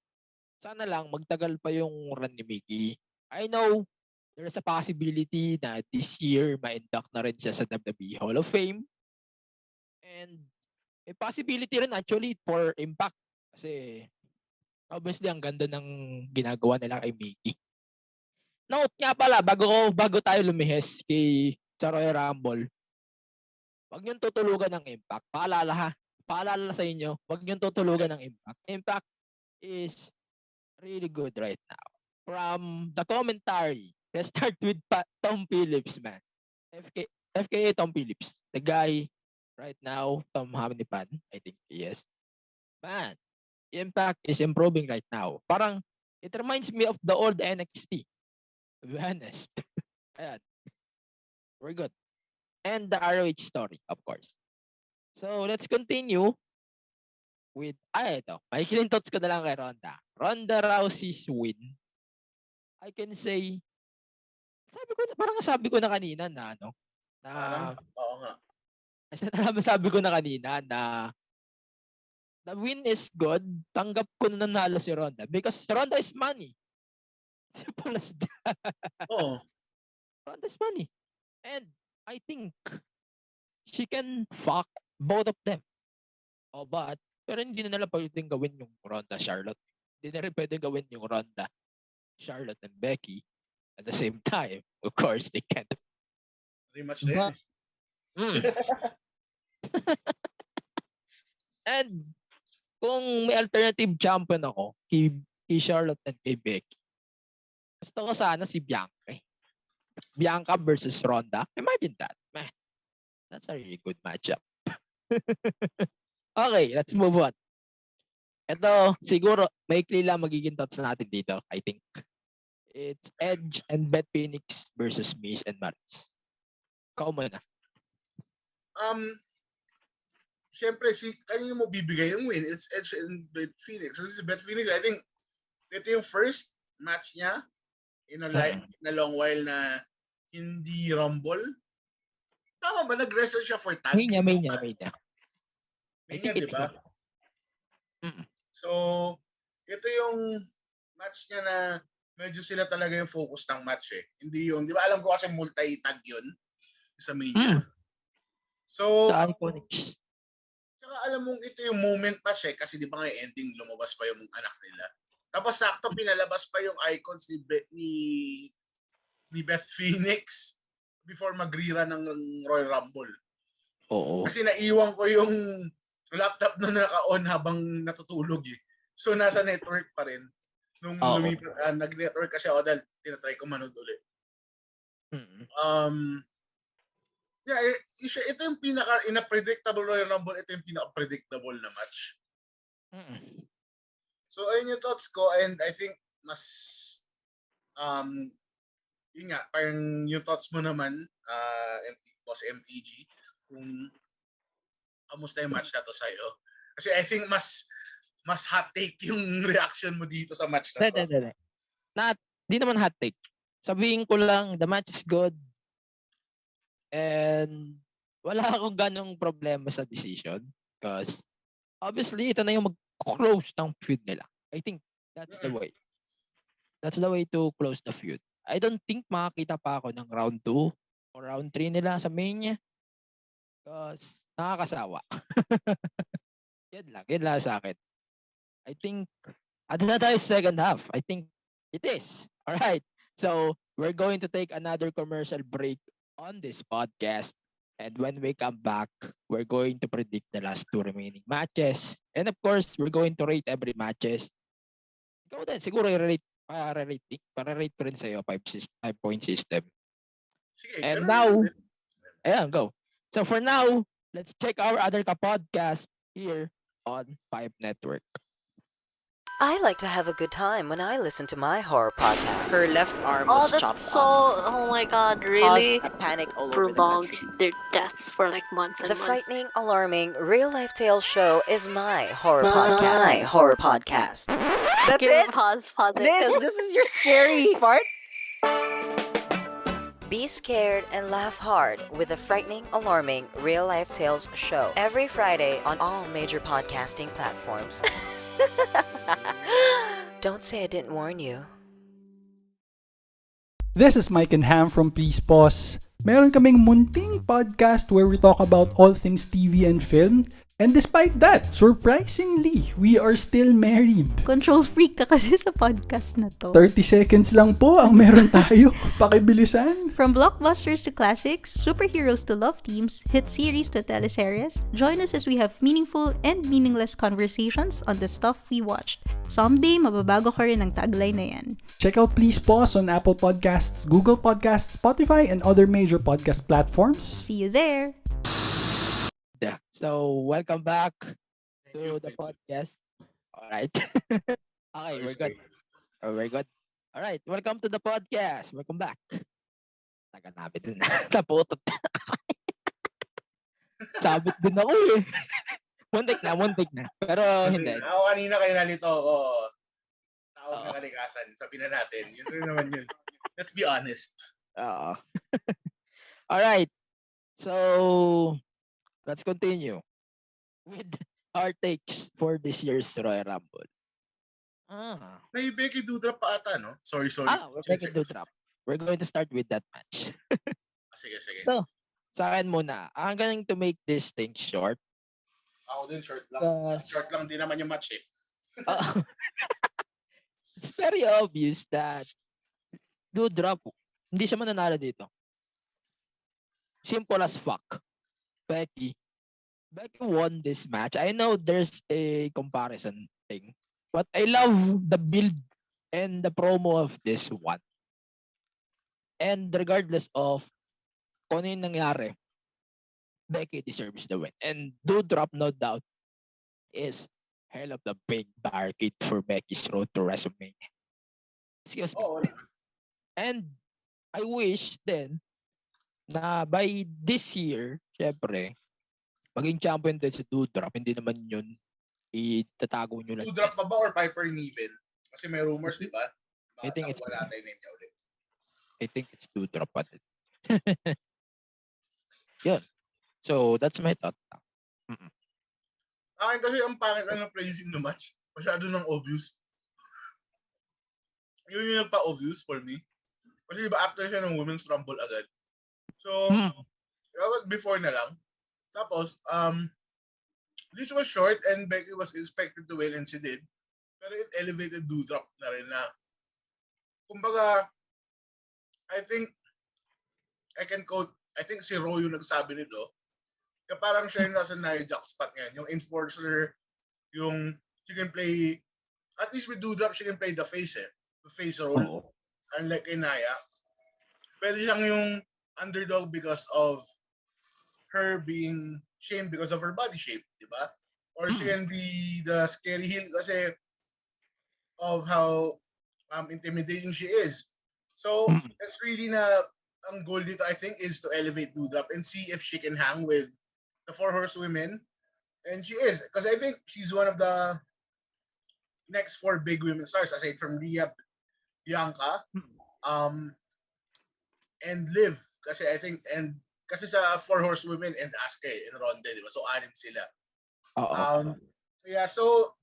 [SPEAKER 7] sana lang magtagal pa yung run ni Mickey. I know there's a possibility na this year ma-induct na rin siya sa WWE Hall of Fame. And may possibility rin actually for Impact. Kasi obviously ang ganda ng ginagawa nila kay Mickey. Note nga pala, bago tayo lumihis sa Royal Rumble, wag niyong tutulugan ng Impact. Paalala sa inyo, wag niyong tutulugan ng Impact. Impact is really good right now. From the commentary, let's start with Tom Phillips, man. FKA Tom Phillips. The guy right now, Tom Hamnipan, I think he is. Man, Impact is improving right now. Parang, it reminds me of the old NXT. To be honest. Ayan. We're good. And the ROH story, of course. So, let's continue with, ito. Makikiling thoughts ko na lang kay Ronda. Ronda Rousey's win. I can say, sabi ko na kanina na,
[SPEAKER 8] Oo nga.
[SPEAKER 7] Sabi ko na kanina na the win is good. Tanggap ko na nanalo si Ronda because Ronda is money. Simple as that.
[SPEAKER 8] Oo.
[SPEAKER 7] Ronda is money. And I think she can fuck both of them. Pero hindi na nila pwedeng gawin yung Ronda Charlotte. Hindi na rin pwedeng gawin yung Ronda Charlotte and Becky at the same time. Of course, they can't.
[SPEAKER 8] Pretty much there.
[SPEAKER 7] And kung may alternative champion ako kay Charlotte and kay Becky, gusto ko sana si Bianca. Bianca versus Ronda. Imagine that. Man, that's a really good matchup. Okay, let's move on. Ito, siguro, maikli lang magiging thoughts natin dito, I think. It's Edge and Beth Phoenix versus Miz and Maryse. Ikaw muna.
[SPEAKER 8] Siyempre, kanino mo bibigay yung win? It's Edge and Beth Phoenix. So, si Beth Phoenix, I think, ito yung first match niya in a long while na hindi Rumble. Tama ba? Nag-wrestle siya for tag?
[SPEAKER 7] May niya.
[SPEAKER 8] May niya, di ba? So, ito yung match niya na medyo sila talaga yung focus ng match eh. Hindi yung, di ba alam ko kasi multi-tag yun sa media. So,
[SPEAKER 7] sa Iconics.
[SPEAKER 8] Tsaka alam mong ito yung moment match eh, kasi di ba nga ending lumabas pa yung anak nila. Tapos sakto pinalabas pa yung icons ni Beth Phoenix before mag-rerun ng Royal Rumble.
[SPEAKER 7] Oo.
[SPEAKER 8] Kasi naiwan ko yung laptop na naka-on habang natutulog eh. So nasa network pa rin. Nung nag-network kasi ako dahil tinatry ko manood ulit. Um, yeah, ito yung ina-predictable Royal Rumble, ito yung pinaka-predictable na match. So, ayun yung thoughts ko, and I think mas, yun nga, parang yung thoughts mo naman, Boss MTG, kung kamusta yung match na to sa'yo. Kasi I think mas hot take yung reaction mo dito sa match na to.
[SPEAKER 7] Di naman hot take. Sabihin ko lang, the match is good. And wala akong ganong problema sa decision. Because obviously, ito na yung mag-close ng feud nila. I think that's the way. That's the way to close the feud. I don't think makakita pa ako ng round 2 or round 3 nila sa Mania. Because nakakasawa. Yan lang sa akin. I think another second half. I think it is. All right. So we're going to take another commercial break on this podcast. And when we come back, we're going to predict the last 2 remaining matches. And of course, we're going to rate every matches. Ikaw din, siguro para-rate ko rin sa'yo 5-point system.
[SPEAKER 8] Sige,
[SPEAKER 7] and now, ayan, go. So for now, let's check our other podcast here on 5 Network.
[SPEAKER 5] I like to have a good time when I listen to my horror podcast.
[SPEAKER 9] Her left arm was chopped off.
[SPEAKER 10] Oh my god, really?
[SPEAKER 9] Caused a panic all over the
[SPEAKER 10] Prolonged
[SPEAKER 9] country.
[SPEAKER 10] their deaths for like months and
[SPEAKER 5] The
[SPEAKER 10] months.
[SPEAKER 5] frightening, alarming, real-life tales show is my horror podcast. My horror podcast. That's
[SPEAKER 10] Give
[SPEAKER 5] it?
[SPEAKER 10] Pause it.
[SPEAKER 9] This is your scary part?
[SPEAKER 5] Be scared and laugh hard with the frightening, alarming, real-life tales show. Every Friday on all major podcasting platforms. Don't say I didn't warn you.
[SPEAKER 11] This is Mike and Ham from Please Pause. Meron kaming munting podcast where we talk about all things TV and film. And despite that, surprisingly, we are still married.
[SPEAKER 12] Control freak ka kasi sa podcast na to.
[SPEAKER 11] 30 seconds lang po ang meron tayo. Pakibilisan.
[SPEAKER 12] From blockbusters to classics, superheroes to love teams, hit series to teleseries, join us as we have meaningful and meaningless conversations on the stuff we watched. Someday, mababago ka rin ang tagline na yan.
[SPEAKER 11] Check out Please Pause on Apple Podcasts, Google Podcasts, Spotify, and other major podcast platforms.
[SPEAKER 12] See you there!
[SPEAKER 7] So, welcome back to the podcast. Alright. Okay, we're good. We're good. Alright, welcome to the podcast. Welcome back. Taga namin din. Naputot. Sabit din ako eh. Muntik na. Pero hindi.
[SPEAKER 8] Ako kanina kayo nalito ako. Tawag na kalikasan. Sabihin na natin. Yun rin naman yun. Let's be honest.
[SPEAKER 7] Oo. Alright. So, let's continue with our takes for this year's Royal Rumble.
[SPEAKER 8] May Becky Doudrop pa ata, no? Sorry.
[SPEAKER 7] Becky Doudrop. We're going to start with that match.
[SPEAKER 8] Sige.
[SPEAKER 7] So, sa akin muna, I'm going to make this thing short.
[SPEAKER 8] Ako din, short lang. Short lang din naman yung match eh.
[SPEAKER 7] It's very obvious that Doudrop, hindi siya mananalo dito. Simple as fuck. Becky won this match. I know there's a comparison thing, but I love the build and the promo of this one. And regardless of kung ano yung nangyari, Becky deserves the win. And Doudrop, no doubt, is hell of the big barricade for Becky's road to WrestleMania. Excuse me.
[SPEAKER 8] Oh.
[SPEAKER 7] And I wish then na by this year, syempre, maging champion din si Doudrop. Hindi naman yun itatago nyo lang.
[SPEAKER 8] Doudrop pa ba or Piper Niven? Kasi may rumors, di ba?
[SPEAKER 7] I think it's
[SPEAKER 8] wala tayo name niya ulit.
[SPEAKER 7] I think it's Doudrop pa din. Yun. So, that's my thought.
[SPEAKER 8] Akin kasi ang pangit ng phrasing na match. Masyado nang obvious. Yun yung nagpa-obvious for me. Kasi di ba after siya ng Women's Rumble agad. So, before na lang. Tapos, this was short and Becky was expected to win and she did. Pero it elevated Doudrop na rin na. Kumbaga, I think si Ro yung nagsabi nito. Kaya parang siya yung nasa Nia Jax spot ngayon. Yung enforcer, she can play, at least with Doudrop, she can play the face The face role. Unlike kay Nia. Pwede siyang yung underdog because of her being shamed because of her body shape, di ba? Or she can be the scary heel kasi of how intimidating she is. So, it's really ang goal dito, I think, is to elevate Doudrop and see if she can hang with the Four Horsewomen. And she is. Because I think she's one of the next 4 big women stars, aside from Rhea, Bianca, and Liv. Kasi I think, and kasi sa Four Horsewomen and Asuka and Ronda, di ba? So, 6 sila. Yeah, so,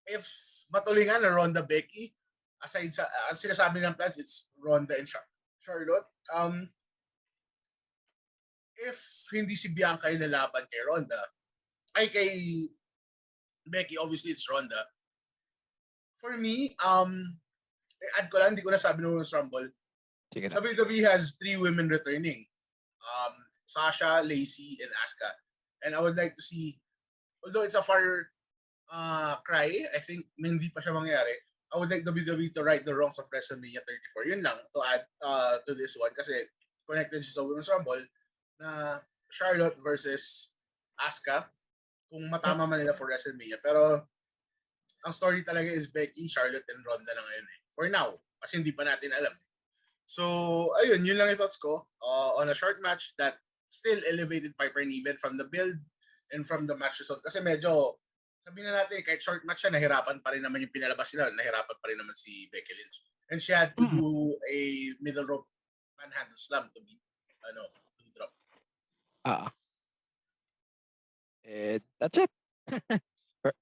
[SPEAKER 8] if matuloy nga na Ronda Becky, aside sa, ang sinasabi ng plans, it's Ronda and Charlotte. If hindi si Bianca yung lalaban kay Ronda, ay kay Becky, obviously it's Ronda. For me, add ko lang, hindi ko nasabi ng Women's Rumble. WWE has 3 women returning. Sasha, Lacey, and Asuka. And I would like to see, although it's a far cry, I think hindi pa siya mangyari, I would like WWE to right the wrongs of WrestleMania 34. Yun lang, to add to this one. Kasi connected siya sa Women's Rumble na Charlotte versus Asuka. Kung matama man nila for WrestleMania. Pero ang story talaga is Becky, Charlotte, and Ronda na ngayon eh. For now. Kasi hindi pa natin alam. So, ayun, yun lang yung thoughts ko on a short match that still elevated Piper Niven from the build and from the match result. Kasi medyo, sabihin na natin, kahit short match siya, nahirapan pa rin naman yung pinalabas nila. Nahirapan pa rin naman si Becky Lynch. And she had to do a middle rope manhandle slam to beat, to drop.
[SPEAKER 7] That's it.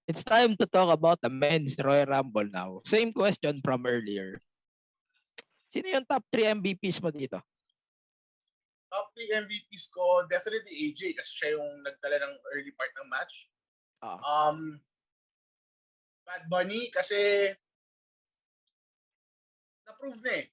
[SPEAKER 7] It's time to talk about the men's Royal Rumble now. Same question from earlier. Sino yung top 3 MVPs mo dito?
[SPEAKER 8] Top 3 MVPs ko, definitely AJ kasi siya yung nagdala ng early part ng match. Bad Bunny kasi na-prove na eh.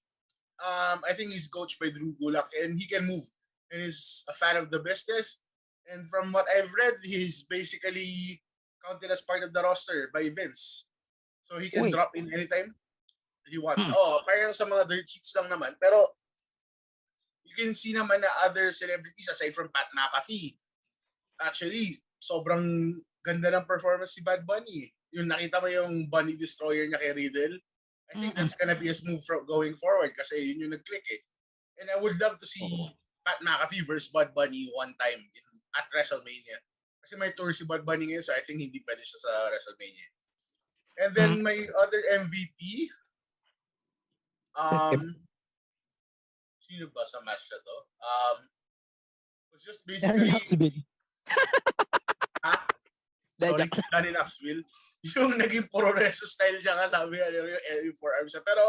[SPEAKER 8] I think he's coached by Drew Gulak and he can move and is a fan of the business. And from what I've read, he's basically counted as part of the roster by Vince. So he can drop in anytime he wants. Parang sa mga dirt sheets lang naman. Pero you can see naman na other celebrities aside from Pat McAfee. Actually, sobrang ganda ng performance si Bad Bunny. Yung nakita mo yung Bunny Destroyer niya kay Riddle. I think that's gonna be a smooth going forward kasi yun yung nag-click eh. And I would love to see Pat McAfee versus Bad Bunny one time at WrestleMania. Kasi may tour si Bad Bunny ngayon so I think hindi pwede siya sa WrestleMania. And then my other MVP, sino ba sa match na to? Was just basically Sorry, Danny Knoxville. Yung naging pro-reso style siya nga, sabi nga yung LA forearms siya. Pero,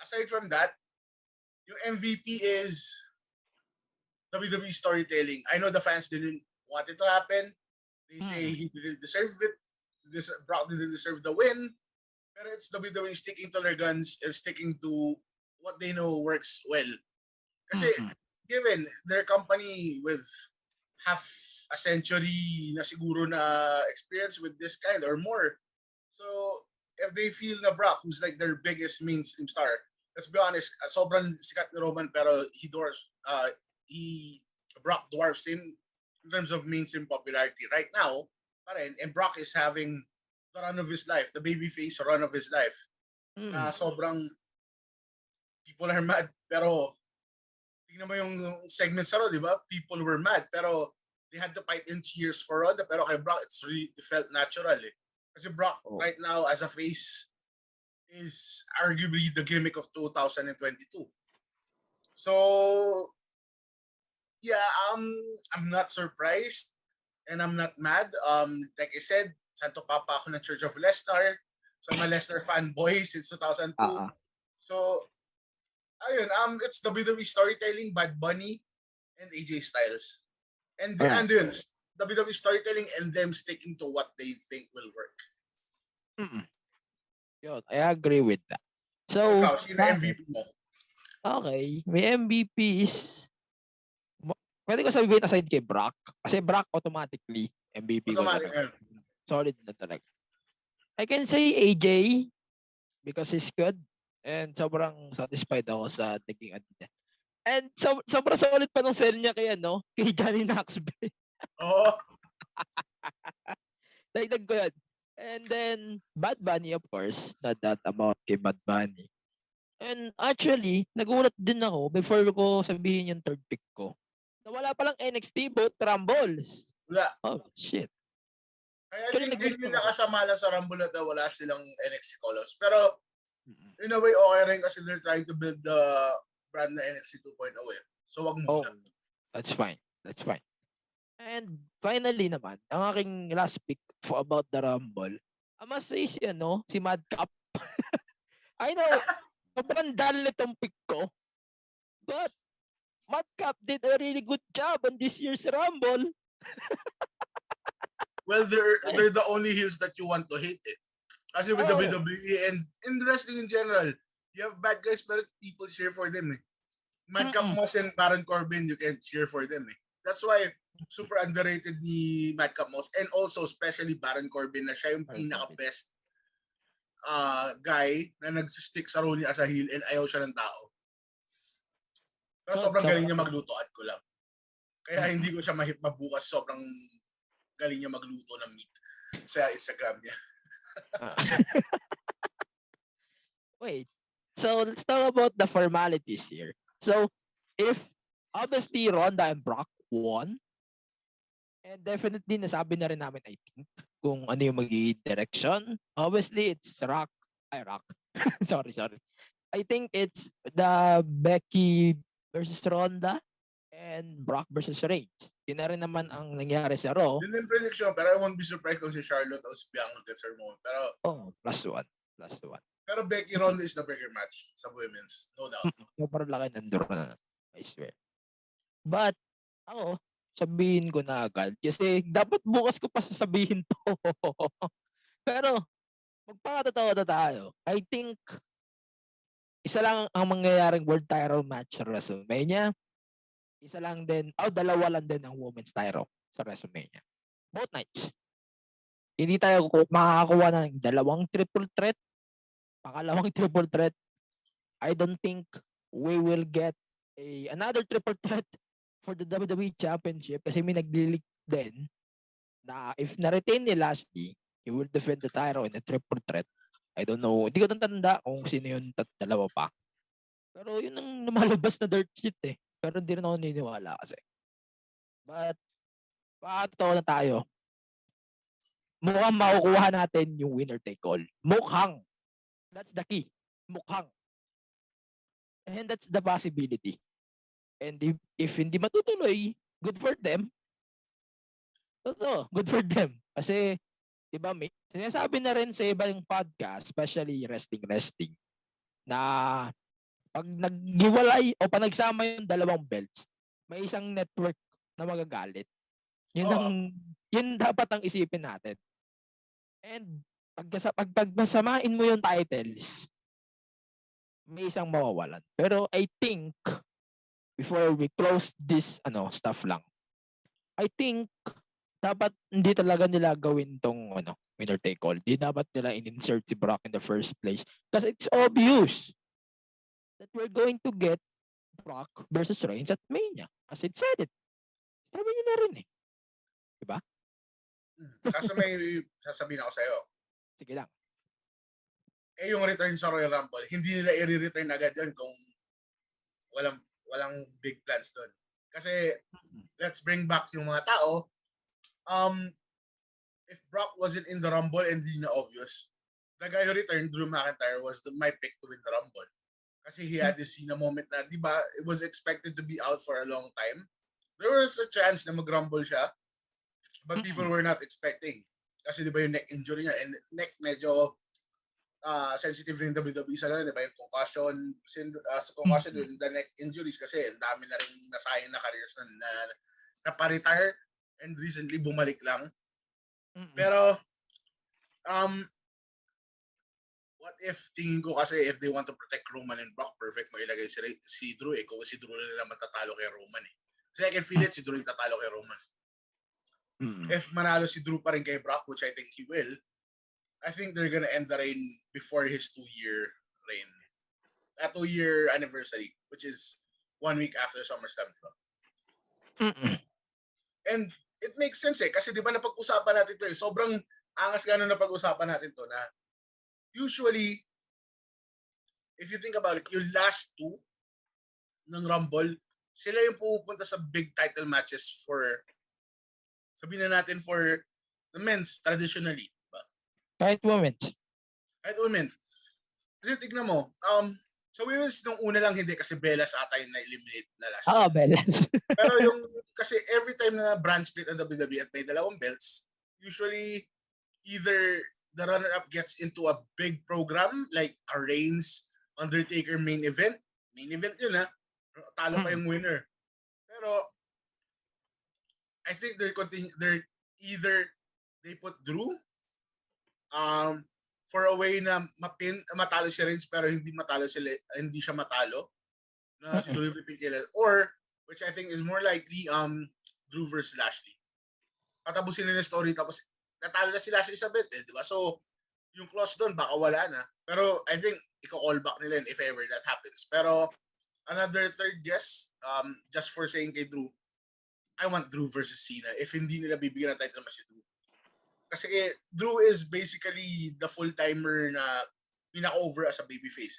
[SPEAKER 8] aside from that, yung MVP is WWE storytelling. I know the fans didn't want it to happen. They say he didn't deserve it. Brock didn't deserve the win. Pero it's WWE sticking to their guns and sticking to what they know works well. Kasi, given their company with half a century na siguro na experience with this kind or more. So, if they feel na Brock, who's like their biggest mainstream star, let's be honest, sobrang sikat ni Roman pero Brock dwarfs him in terms of mainstream popularity. Right now, and Brock is having the run of his life, the babyface run of his life. Sobrang people are mad, pero tingnan mo yung segment sa Raw, di ba? People were mad, pero they had to pipe in cheers for Ronda, pero kay Brock, it felt natural eh. Kasi Brock, right now, as a face, is arguably the gimmick of 2022. So, yeah, I'm not surprised, and I'm not mad. Like I said, Santo Papa ako ng Church of Lesnar, so I'm a Lesnar fanboy since 2002. So, ayun, it's WWE storytelling, Bad Bunny, and AJ Styles. And yun, WWE storytelling and them sticking to what they think will work.
[SPEAKER 7] Yun, I agree with that. So,
[SPEAKER 8] sino MVP mo?
[SPEAKER 7] Okay, may MVP is pwede ko sabihin aside kay Brock. Kasi Brock automatically MVP ko na. Solid na talaga. I can say AJ because he's good. And sobrang satisfied ako sa naging ano niya. And sobrang solid pa nung sell niya kay kay Johnny Knoxville.
[SPEAKER 8] Oo.
[SPEAKER 7] Dagdag ko yan. And then, Bad Bunny, of course. Not that about kay Bad Bunny. And actually, nagulat din ako before ko sabihin yung third pick ko. Nawala palang NXT both Rumbles.
[SPEAKER 8] Wala.
[SPEAKER 7] Oh, shit.
[SPEAKER 8] I think din yung nakasama lang sa Rumble na wala silang NXT call-ups. Pero, in a way, okay rin kasi they're trying to build the brand na NXT 2.0 eh. So, wag muna.
[SPEAKER 7] Oh, that's fine. That's fine. And finally naman, ang aking last pick for about the Rumble, I must say si Madcap. I know, sobrang dal itong pick ko. But, Madcap did a really good job on this year's Rumble.
[SPEAKER 8] Well, they're the only heels that you want to hate eh. Kasi with WWE and in wrestling in general, you have bad guys but people cheer for them eh. Madcap Moss and Baron Corbin, you can cheer for them eh. That's why super underrated ni Madcap Moss and also especially Baron Corbin na siya yung pinaka-best guy na nag-stick sa role niya as a heel and ayaw siya ng tao. Pero sobrang galing niya magluto at ko lang. Kaya hindi ko siya mabukas, sobrang galing niya magluto ng meat sa Instagram niya.
[SPEAKER 7] Wait. So, let's talk about the formalities here. So, if obviously Ronda and Brock won, and definitely nasabi na rin namin, I think, kung ano yung magiging direction. Obviously, it's Rock. sorry. I think it's the Becky versus Ronda and Brock versus Reigns. Yun na rin naman ang nangyari sa Raw.
[SPEAKER 8] Yun yung prediction, pero I won't be surprised kung si Charlotte o si Bianca gets her moment. Pero,
[SPEAKER 7] plus one.
[SPEAKER 8] Pero Becky Ronda is the bigger match sa women's. No doubt.
[SPEAKER 7] Sobrang laki ng draw na. I swear. But, ako, sabihin ko na agad. Kasi dapat bukas ko pa sasabihin to. Pero, magpakatotoo na tayo. I think, isa lang ang mangyayaring world title match sa WrestleMania. Isa lang din, dalawa lang din ang women's title sa WrestleMania. Both nights. Hindi tayo makakakuha ng dalawang triple threat. Pangalawang triple threat. I don't think we will get another triple threat for the WWE Championship kasi may nag-leak din na if na-retain ni Lashley, he will defend the title in a triple threat. I don't know. Hindi ko tanda kung sino yung dalawa pa. Pero yun ang lumalabas na dirt sheet eh. Pero hindi rin ako niniwala kasi. But, totoo na tayo. Mukhang makukuha natin yung winner take all. Mukhang. That's the key. Mukhang. And that's the possibility. And if hindi matutuloy, good for them. Good for them. Kasi, di ba, may sinasabi na rin sa ibang podcast, especially wrestling, na pag naghiwalay o pag nagsama yung dalawang belts, may isang network na magagalit. Yun dapat ang isipin natin. And pag masamain mo yung titles, may isang mawawalan. Pero I think, before we close this stuff lang, I think dapat hindi talaga nila gawin tong winner take all. Hindi dapat nila in-insert si Brock in the first place. Kasi it's obvious that we're going to get Brock versus Reigns at Mania. Kasi it said it. Sabi niyo na rin eh. Diba?
[SPEAKER 8] Kaso may sasabihin ako sa'yo.
[SPEAKER 7] Sige lang.
[SPEAKER 8] Yung return sa Royal Rumble, hindi nila i-return agad yun kung walang big plans doon. Kasi, let's bring back yung mga tao. If Brock wasn't in the Rumble and hindi na obvious, the guy who returned, Drew McIntyre, was my pick to win the Rumble. Kasi he had this Cena moment na, di ba, it was expected to be out for a long time. There was a chance na mag-rumble siya, but people were not expecting. Kasi di ba yung neck injury niya, and neck medyo sensitive rin WWE sa di ba yung concussion, yung the neck injuries kasi ang dami na rin nasayang na careers na pa-retire and recently bumalik lang. Pero, what if, tingin ko kasi if they want to protect Roman and Brock, perfect mo ilagay si Drew eh. Kung si Drew na naman tatalo kay Roman eh. Kasi I can feel it, si Drew yung tatalo kay Roman. If manalo si Drew pa rin kay Brock, which I think he will, I think they're gonna end the reign before his 2-year reign. a 2-year anniversary, which is 1 week after SummerSlam, diba? And it makes sense kasi di ba napag-usapan natin to sobrang angas gano'n napag-usapan natin to na usually, if you think about it, yung last 2 ng Rumble, sila yung pupunta sa big title matches for, sabihin na natin, for the men's traditionally. Diba?
[SPEAKER 7] Kahit women's.
[SPEAKER 8] Kasi tignan mo, sa women's nung una lang hindi kasi Bellas ata yung na-eliminate na last.
[SPEAKER 7] Bellas.
[SPEAKER 8] Pero yung, kasi every time na brand split ang WWE at may dalawang belts, usually either the runner-up gets into a big program like a Reigns, Undertaker main event yun talo pa yung winner. Pero I think they're either they put Drew for a way na matalo si Reigns pero hindi siya matalo na si Drew pipigil, or which I think is more likely Drew versus Lashley. Patapusin nila yung story tapos natalo na si Lashley sa bet di ba? So yung clause doon baka wala na. Pero I think i-call back nila yun if ever that happens. Pero another third guess, just for saying kay Drew, I want Drew versus Cena if hindi nila bibigyan ng title match si Drew. Kasi Drew is basically the full-timer na pinaka-over as a babyface.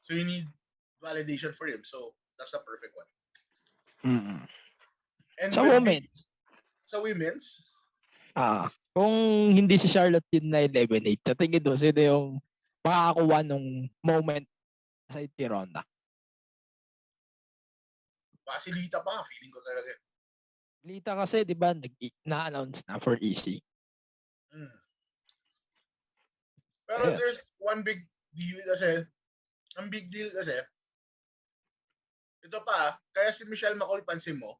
[SPEAKER 8] So you need validation for him. So that's the perfect one. And sa women's?
[SPEAKER 7] Kung hindi si Charlotte yun na 11-8, sa tingin mo, sino yung makakakuha nung moment sa si Ronda?
[SPEAKER 8] Baka si Lita pa, feeling ko talaga.
[SPEAKER 7] Lita kasi, di ba, na-announce na for EC.
[SPEAKER 8] Pero there's one big deal kasi, ang big deal kasi, ito pa, kaya si Michelle McCool, pansin mo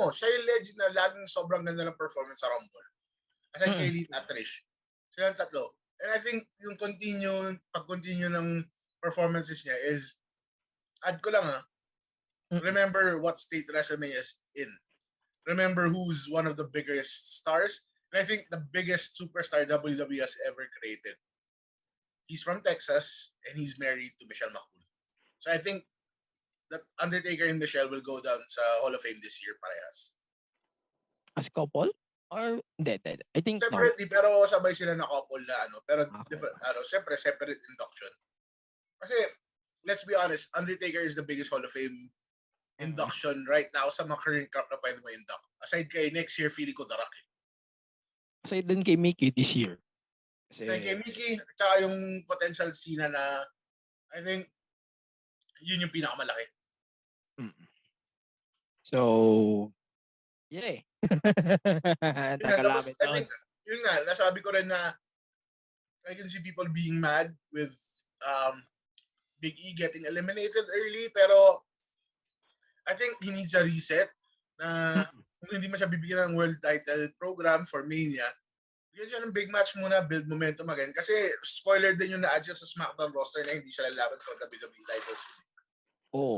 [SPEAKER 8] siya yung legend na laging sobrang ganda ng performance sa Rumble. Aside kay Lita at Trish. Silang tatlo. And I think yung pag-continue ng performances niya is, add ko lang remember what state WrestleMania is in. Remember who's one of the biggest stars. And I think the biggest superstar WWE has ever created. He's from Texas and he's married to Michelle McCool. So I think that Undertaker and Michelle will go down sa Hall of Fame this year parehas.
[SPEAKER 7] As couple? Or hindi. I think
[SPEAKER 8] separately, pero sabay sila na couple na pero different, syempre separate induction. Kasi let's be honest, Undertaker is the biggest Hall of Fame induction right now sa mga current crop na pwede mo induct. Aside kay next year, feeling ko darak
[SPEAKER 7] Aside din kay Mickey this year.
[SPEAKER 8] Aside kay Mickey, at saka yung potential Cena na I think yun yung pinakamalaki.
[SPEAKER 7] So, yeah.
[SPEAKER 8] Tapos, I think, yun nga, nasabi ko rin na I can see people being mad with Big E getting eliminated early, pero I think he needs a reset na kung hindi man siya bibigyan ng world title program for Mania, bigyan siya ng big match muna, build momentum again. Kasi spoiler din yung na-add siya sa SmackDown roster na hindi siya lalaban sa WWE titles.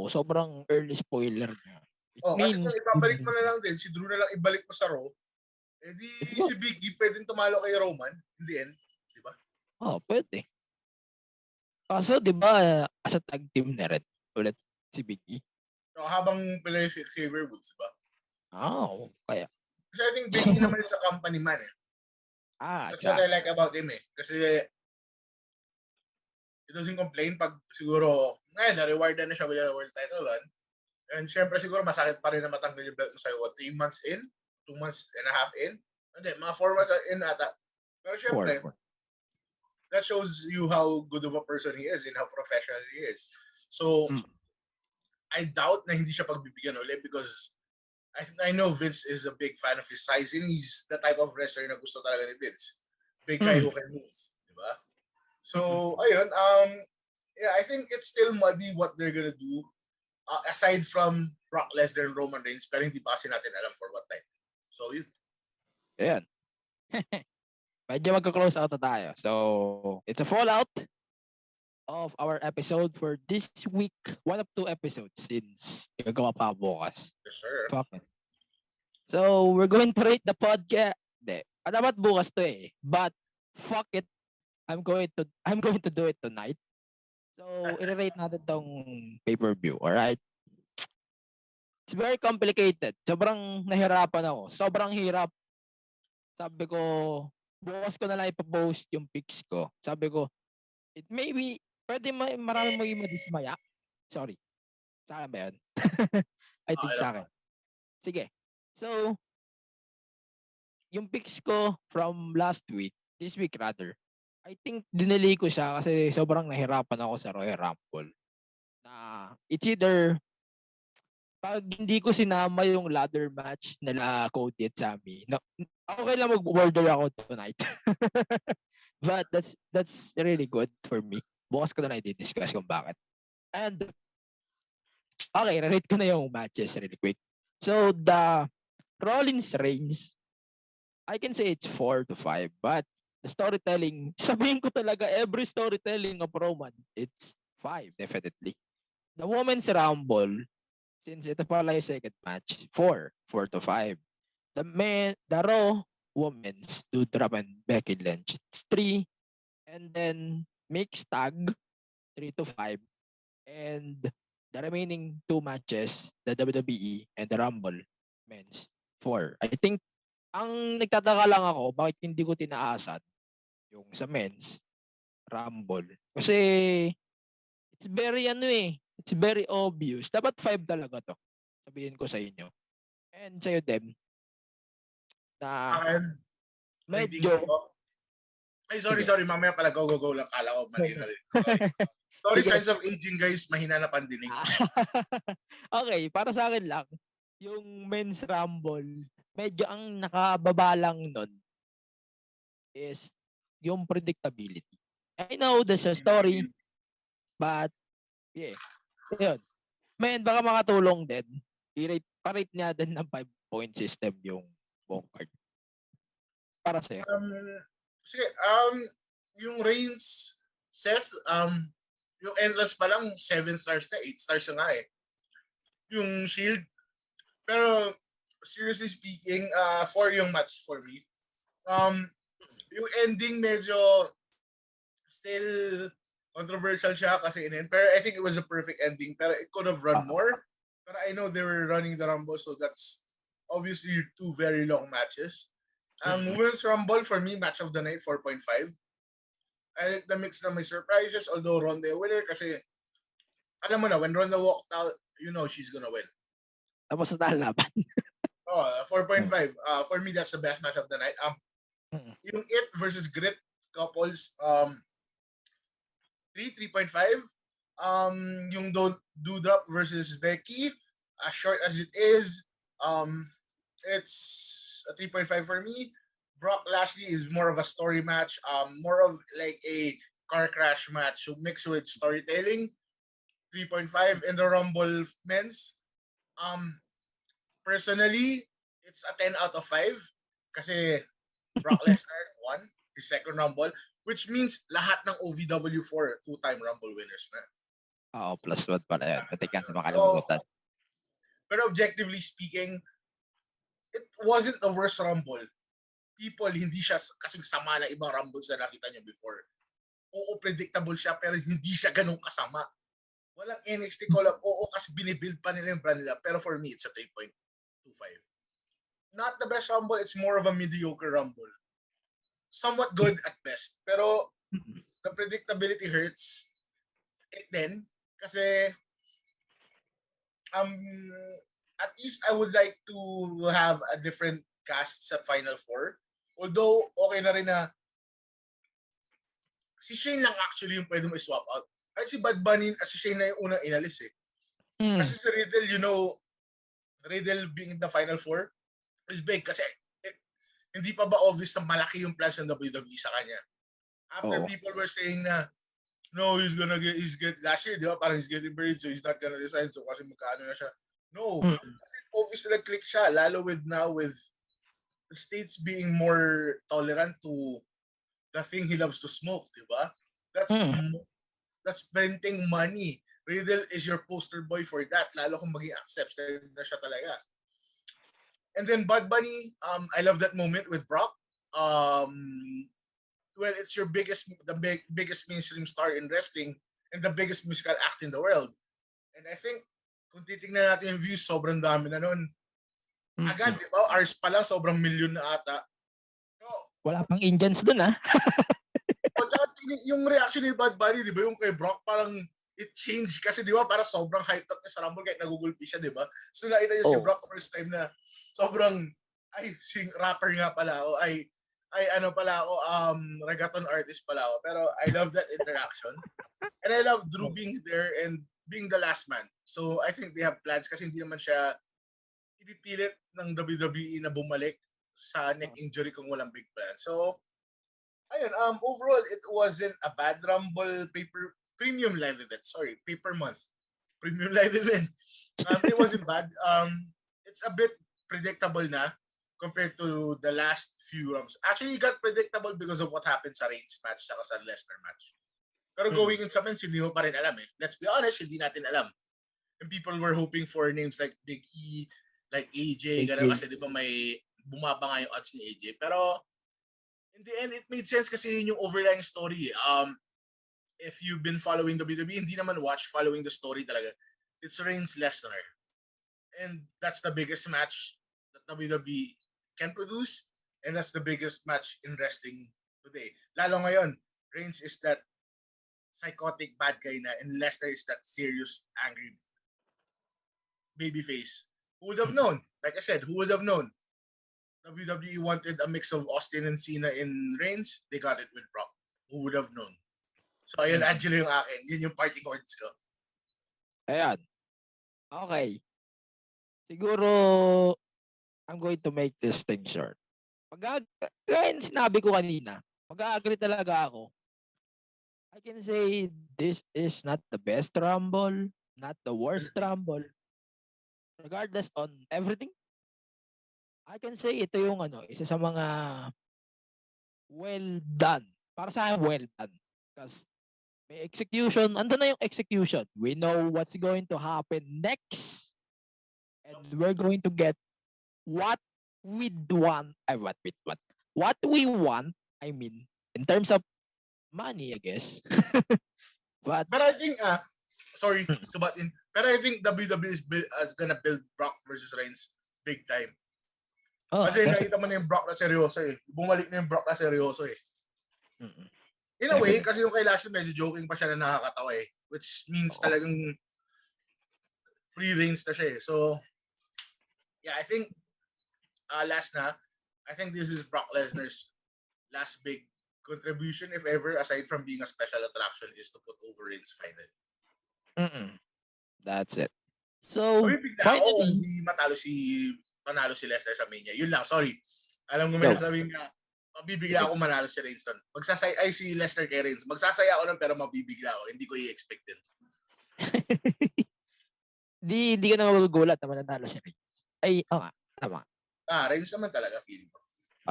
[SPEAKER 7] Sobrang early spoiler niya.
[SPEAKER 8] Kasi kung ibabalik mo na lang din, si Drew na lang ibalik mo sa Raw, edi si Big E pwedeng tumalo kay Roman in the end, di ba?
[SPEAKER 7] Pwede. Kaso, di ba, as a tag team na rin ulit si Big E?
[SPEAKER 8] Habang pala si Xavier Woods, di ba?
[SPEAKER 7] Kaya.
[SPEAKER 8] Kasi I think Big E naman is a company man That's what I like about him Kasi he doesn't complain pag siguro na-reward na siya with a world title run. And syempre siguro masakit pa rin na matanggal yung belt mo sa'yo. 3 months in? 2 months and a half in? Hindi, mga 4 months in ata. Pero syempre, that shows you how good of a person he is and how professional he is. So, I doubt na hindi siya pagbibigyan ulit because I know Vince is a big fan of his size and he's the type of wrestler na gusto talaga ni Vince. Big guy who can move. Diba? So, ayun. I think it's still muddy what they're gonna do. Aside from Brock Lesnar and Roman Reigns, pero hindi pa kasi natin alam for what time. So, yun.
[SPEAKER 7] Ayan. Medyo magka-close out na tayo. So, it's a fallout of our episode for this week. 1 of 2 episodes since gagawa pa bukas.
[SPEAKER 8] Yes, sir.
[SPEAKER 7] Fuck it. So, we're going to rate the podcast. Dapat bukas to But, fuck it. I'm going to do it tonight. So, i-rate natin tong pay-per-view, alright? It's very complicated. Sobrang nahirapan ako. Sobrang hirap. Sabi ko, bukas ko na lang ipopost yung pics ko. Sabi ko, it may be, pwede marami maging madismaya. Sorry. Sa akin ba yun? I think sa akin. Sige. So, yung pics ko from last week, this week rather, I think dinili ko siya kasi sobrang nahirapan ako sa Royal Rumble. Na it's either pag hindi ko sinama yung ladder match nila Cody at Sammy, no, okay lang mag-order ako tonight. But that's really good for me. Bukas ko na lang i-discuss kung bakit. And okay, rate ko na yung matches really quick. So the Rollins Reigns, I can say it's 4 to 5, but the storytelling, sabihin ko talaga every storytelling of Roman, it's 5 definitely. The Women's Rumble, since ito pala yung second match, 4 to 5. The Raw Women's, Dirv and Becky Lynch, it's 3. And then mixed tag, 3 to 5. And the remaining 2 matches, the WWE and the Rumble Men's, 4. I think, ang nagtataka lang ako, bakit hindi ko tinaasan yung sa Men's Rumble. Kasi, it's very it's very obvious. Dapat 5 talaga to. Sabihin ko sa inyo. And sa'yo, Dem, na medyo...
[SPEAKER 8] Ay, sorry. Mamaya pala, go lang. Kala ko, mali na rin. Sorry, signs of aging, guys. Mahina na pandinig.
[SPEAKER 7] Okay, para sa akin lang, yung Men's Rumble, medyo ang nakababa lang nun is yung predictability. I know there's a story, but yeah. Yun. Men, baka makatulong din. Pa-rate niya din ng 5-point system yung buong card. Para sa'yo.
[SPEAKER 8] Sige, yung Reigns, Seth, yung entrance pa lang, 7 stars na, 8 stars na nga eh. Yung Shield. Pero, seriously speaking, 4 yung match for me. Yung ending medyo still controversial siya kasi pero I think it was a perfect ending. Pero it could have run more. But I know they were running the Rumble, so that's obviously 2 very long matches. Women's Rumble, for me, match of the night, 4.5. I like the mix na may surprises, although Ronda winner kasi alam mo na, when Ronda walked out, you know she's gonna win.
[SPEAKER 7] Tapos na laban.
[SPEAKER 8] 4.5. For me, that's the best match of the night. Yung It versus Grit couples, 3.5. Yung Doudrop versus Becky, as short as it is, it's a 3.5 for me. Brock Lashley is more of a story match, more of like a car crash match, so mixed with storytelling. 3.5 in the Rumble men's. Personally, it's a 10 out of 5 kasi Brock Lesnar won his second Rumble, which means lahat ng OVW4 2-time Rumble winners na.
[SPEAKER 7] Oo, +1 pala yan. Pati ka makalimutan.
[SPEAKER 8] Pero objectively speaking, it wasn't the worst Rumble. People, hindi siya kasing sama na ibang Rumbles na nakita nyo before. Oo, predictable siya, pero hindi siya ganun kasama. Walang NXT call-up. Oo, kasi binibuild pa nila yung brand nila. Pero for me, it's a 3.25. Not the best Rumble, it's more of a mediocre Rumble. Somewhat good at best. Pero the predictability hurts. And then, kasi at least I would like to have a different cast sa Final Four. Although, okay na rin na si Shane lang actually yung pwede mo i-swap out. Ay si Bad Bunny, si Shane na yung unang inalis eh. Kasi si Riddle, you know, Riddle being the Final Four is big kasi hindi pa ba obvious na malaki yung plans ng WWE sa kanya. After people were saying na no, he's last year, di ba? Parang he's getting buried, so he's not gonna decide. So kasi magkaano na siya. No. Kasi obviously nag-click siya, lalo with the states being more tolerant to the thing he loves to smoke, di ba? That's printing money. Riddle is your poster boy for that, lalo kung maging accepted na siya talaga. And then Bad Bunny, I love that moment with Brock. Well, it's your biggest mainstream star in wrestling, and the biggest musical act in the world. And I think, kung titignan natin yung views, sobrang dami na nun. Agad, di ba? Hours pa lang, sobrang milyon na ata.
[SPEAKER 7] Wala pang Indians dun, ha?
[SPEAKER 8] O, tsaka yung reaction ni Bad Bunny, di ba? Yung kay Brock, parang it changed. Kasi di ba, parang sobrang hyped up niya sa Rumble kahit nagugulpi siya, di ba? So, nakita niyo si Brock first time na sobrang, rapper nga pala ako. Ano pala ako, reggaeton artist pala ako. Pero I love that interaction. And I love Drew being there and being the last man. So I think they have plans kasi hindi naman siya ipipilit ng WWE na bumalik sa neck injury kung walang big plan. So, ayun, overall, it wasn't a bad Rumble premium live event. Sorry, pay-per-month. Premium live event. It wasn't bad. It's a bit predictable na compared to the last few Rums. Actually, it got predictable because of what happened sa Reigns match saka sa Lesnar match. Pero going in sa men's, hindi mo pa rin alam eh. Let's be honest, hindi natin alam. And people were hoping for names like Big E, like AJ, gano'n kasi di ba may bumaba nga yung odds ni AJ. Pero in the end, it made sense kasi yun yung overlying story. If you've been following WWE, hindi naman following the story talaga. It's Reigns Lesnar. And that's the biggest match that WWE can produce, and that's the biggest match in wrestling today. Lalo ngayon, Reigns is that psychotic bad guy na, and Lesnar is that serious, angry babyface. Who would have known? Like I said, who would have known? WWE wanted a mix of Austin and Cena in Reigns. They got it with Brock. Who would have known? So, ayun, Angelo yung akin. Yun yung parting words ko.
[SPEAKER 7] Ayan. Okay. Siguro, I'm going to make this thing short. Gaya sinabi ko kanina, mag-agree talaga ako. I can say this is not the best Rumble, not the worst Rumble. Regardless on everything, I can say ito yung isa sa mga well done. Para sa akin, well done. Because may execution, andun na yung execution. We know what's going to happen next. And we're going to get what we want, what we want, I mean, in terms of money, I guess. But
[SPEAKER 8] I think, sorry to butt in, but I think WWE is gonna build Brock versus Reigns big time. Kasi nakita mo na yung Brock na seryoso eh. Bumalik na yung Brock na seryoso eh. In a way, kasi yung kay Lashley medyo joking pa siya na nakakatawa eh. Which means talagang free reigns na siya eh. So, yeah, I think I think this is Brock Lesnar's last big contribution, if ever, aside from being a special attraction, is to put over Reigns finally.
[SPEAKER 7] That's it. So,
[SPEAKER 8] finally, hindi manalo si Lesnar sa Mania. Yun lang, sorry. Alam mo may sabihin ka, mabibigla ako manalo si Reigns doon. Si Lesnar kay Reigns. Magsasaya ako nun pero mabibigla ako. Hindi ko i-expect din.
[SPEAKER 7] Di ka na magugulat na mananalo si Reigns. Ay, nga. Tama.
[SPEAKER 8] Reigns naman talaga, feeling ko.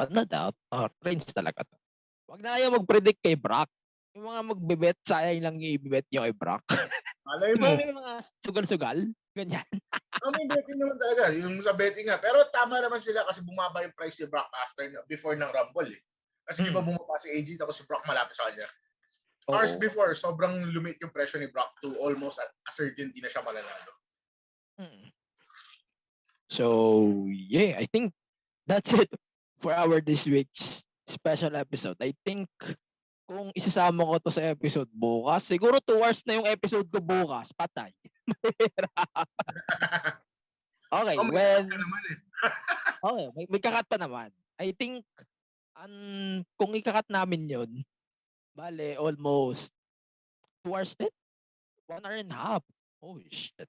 [SPEAKER 7] No doubt. Reigns talaga to. Huwag na kayo mag-predict kay Brock. Yung mga magbibet, sayang lang yung i-bet nyo kay Brock.
[SPEAKER 8] Malay mo.
[SPEAKER 7] Yung mga sugal-sugal. Ganyan.
[SPEAKER 8] May betting naman talaga. Yung sa betting nga. Pero tama naman sila kasi bumaba yung price ni Brock before ng Rumble eh. Kasi di ba bumaba si AJ tapos si Brock malapit sa kanya. Hours before, sobrang lumit yung presyo ni Brock to almost a certainty na siya mananalo.
[SPEAKER 7] So, yeah, I think that's it for our this week's special episode. I think kung isasama ko to sa episode bukas, siguro 2 hours na yung episode ko bukas. Patay. Okay, okay, may kakat pa naman. I think kung ikakat namin yun, bale, almost 2 hours din? 1 hour and a half. Oh, shit.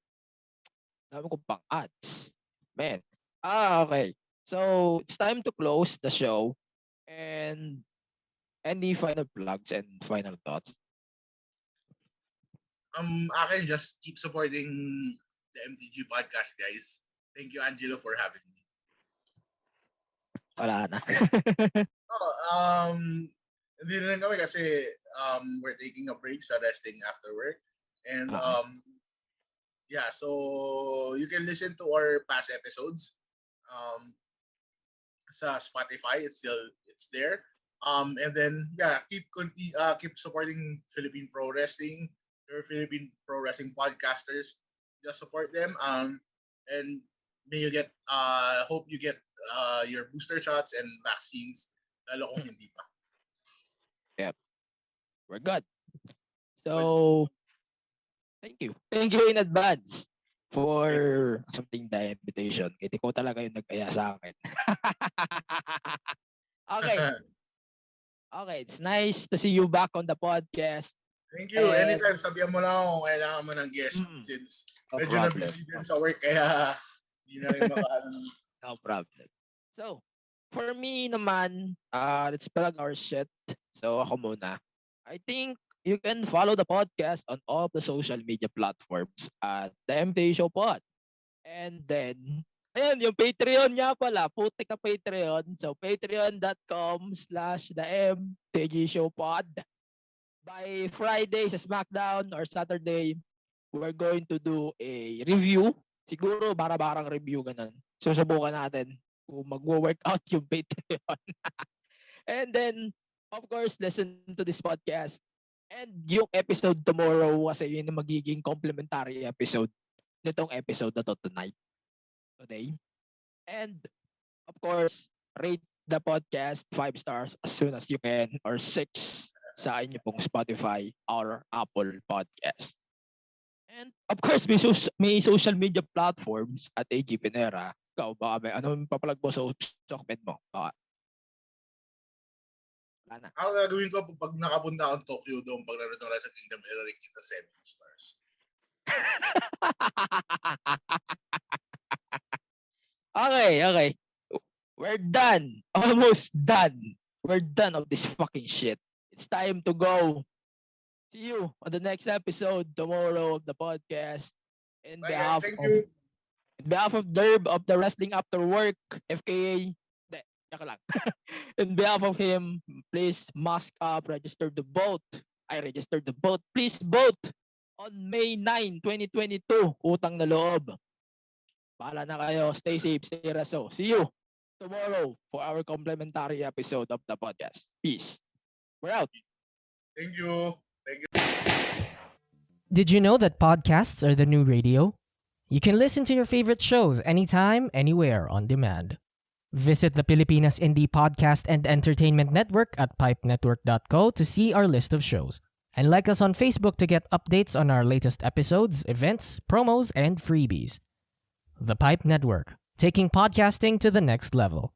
[SPEAKER 7] Dami ko pang ads. Man. Okay. So, it's time to close the show. And any final plugs and final thoughts?
[SPEAKER 8] Akin, just keep supporting the MTG podcast, guys. Thank you, Angelo, for having me.
[SPEAKER 7] Wala na.
[SPEAKER 8] Hindi rin kami kasi we're taking a break sa resting after work. And yeah, so you can listen to our past episodes sa Spotify. It's there. And then yeah, keep supporting Philippine Pro Wrestling. your Philippine pro wrestling podcasters. Just support them. And may you get hope you get your booster shots and vaccines, lalo kung hindi pa.
[SPEAKER 7] Yep. We're good. So, thank you. Thank you in advance for accepting the invitation. Kasi ko talaga yung nagkaya sa akin. Okay. Okay, it's nice to see you back on the podcast.
[SPEAKER 8] Thank you. Anytime, sabihan mo lang ako kung kailangan mo ng guest since medyo na-busy din sa work kaya hindi na rin
[SPEAKER 7] No problem. So, for me naman, let's plug our shit. So, ako muna. I think you can follow the podcast on all of the social media platforms at the MTG Show Pod. And then, ayun, yung Patreon niya pala. Putik na Patreon. So, patreon.com/TheMTGShowPod. By Friday sa SmackDown or Saturday, we're going to do a review. Siguro, bara-barang review ganun. Susubukan natin kung mag-workout yung Patreon. And then, of course, listen to this podcast. And yung episode tomorrow kasi yun yung magiging complimentary episode nitong episode na to today. And, of course, rate the podcast 5 stars as soon as you can or 6 sa inyo pong Spotify or Apple Podcast. And, of course, may social media platforms at AG Pinera. Ikaw, baka may ano papalag mo sa segment mo? Baka. Wala na.
[SPEAKER 8] Ako gagawin ko pag nakapunta akong Tokyo Dome pag naroon ng Wrestle Kingdom, i-rate kita 7 stars.
[SPEAKER 7] Okay. We're done. Almost done. We're done of this fucking shit. It's time to go. See you on the next episode tomorrow of the podcast. In behalf of Dirv of the Wrestling After Work, FKA. In behalf of him, please mask up, register to vote. I registered to vote. Please vote on May 9, 2022. Utang na loob. Bahala na kayo. Stay safe, stay raso. See you tomorrow for our complimentary episode of the podcast. Peace. We're out.
[SPEAKER 8] Thank you.
[SPEAKER 13] Did you know that podcasts are the new radio? You can listen to your favorite shows anytime, anywhere on demand. Visit the Pilipinas Indie Podcast and Entertainment Network at pipenetwork.co to see our list of shows. And like us on Facebook to get updates on our latest episodes, events, promos, and freebies. The Pipe Network, taking podcasting to the next level.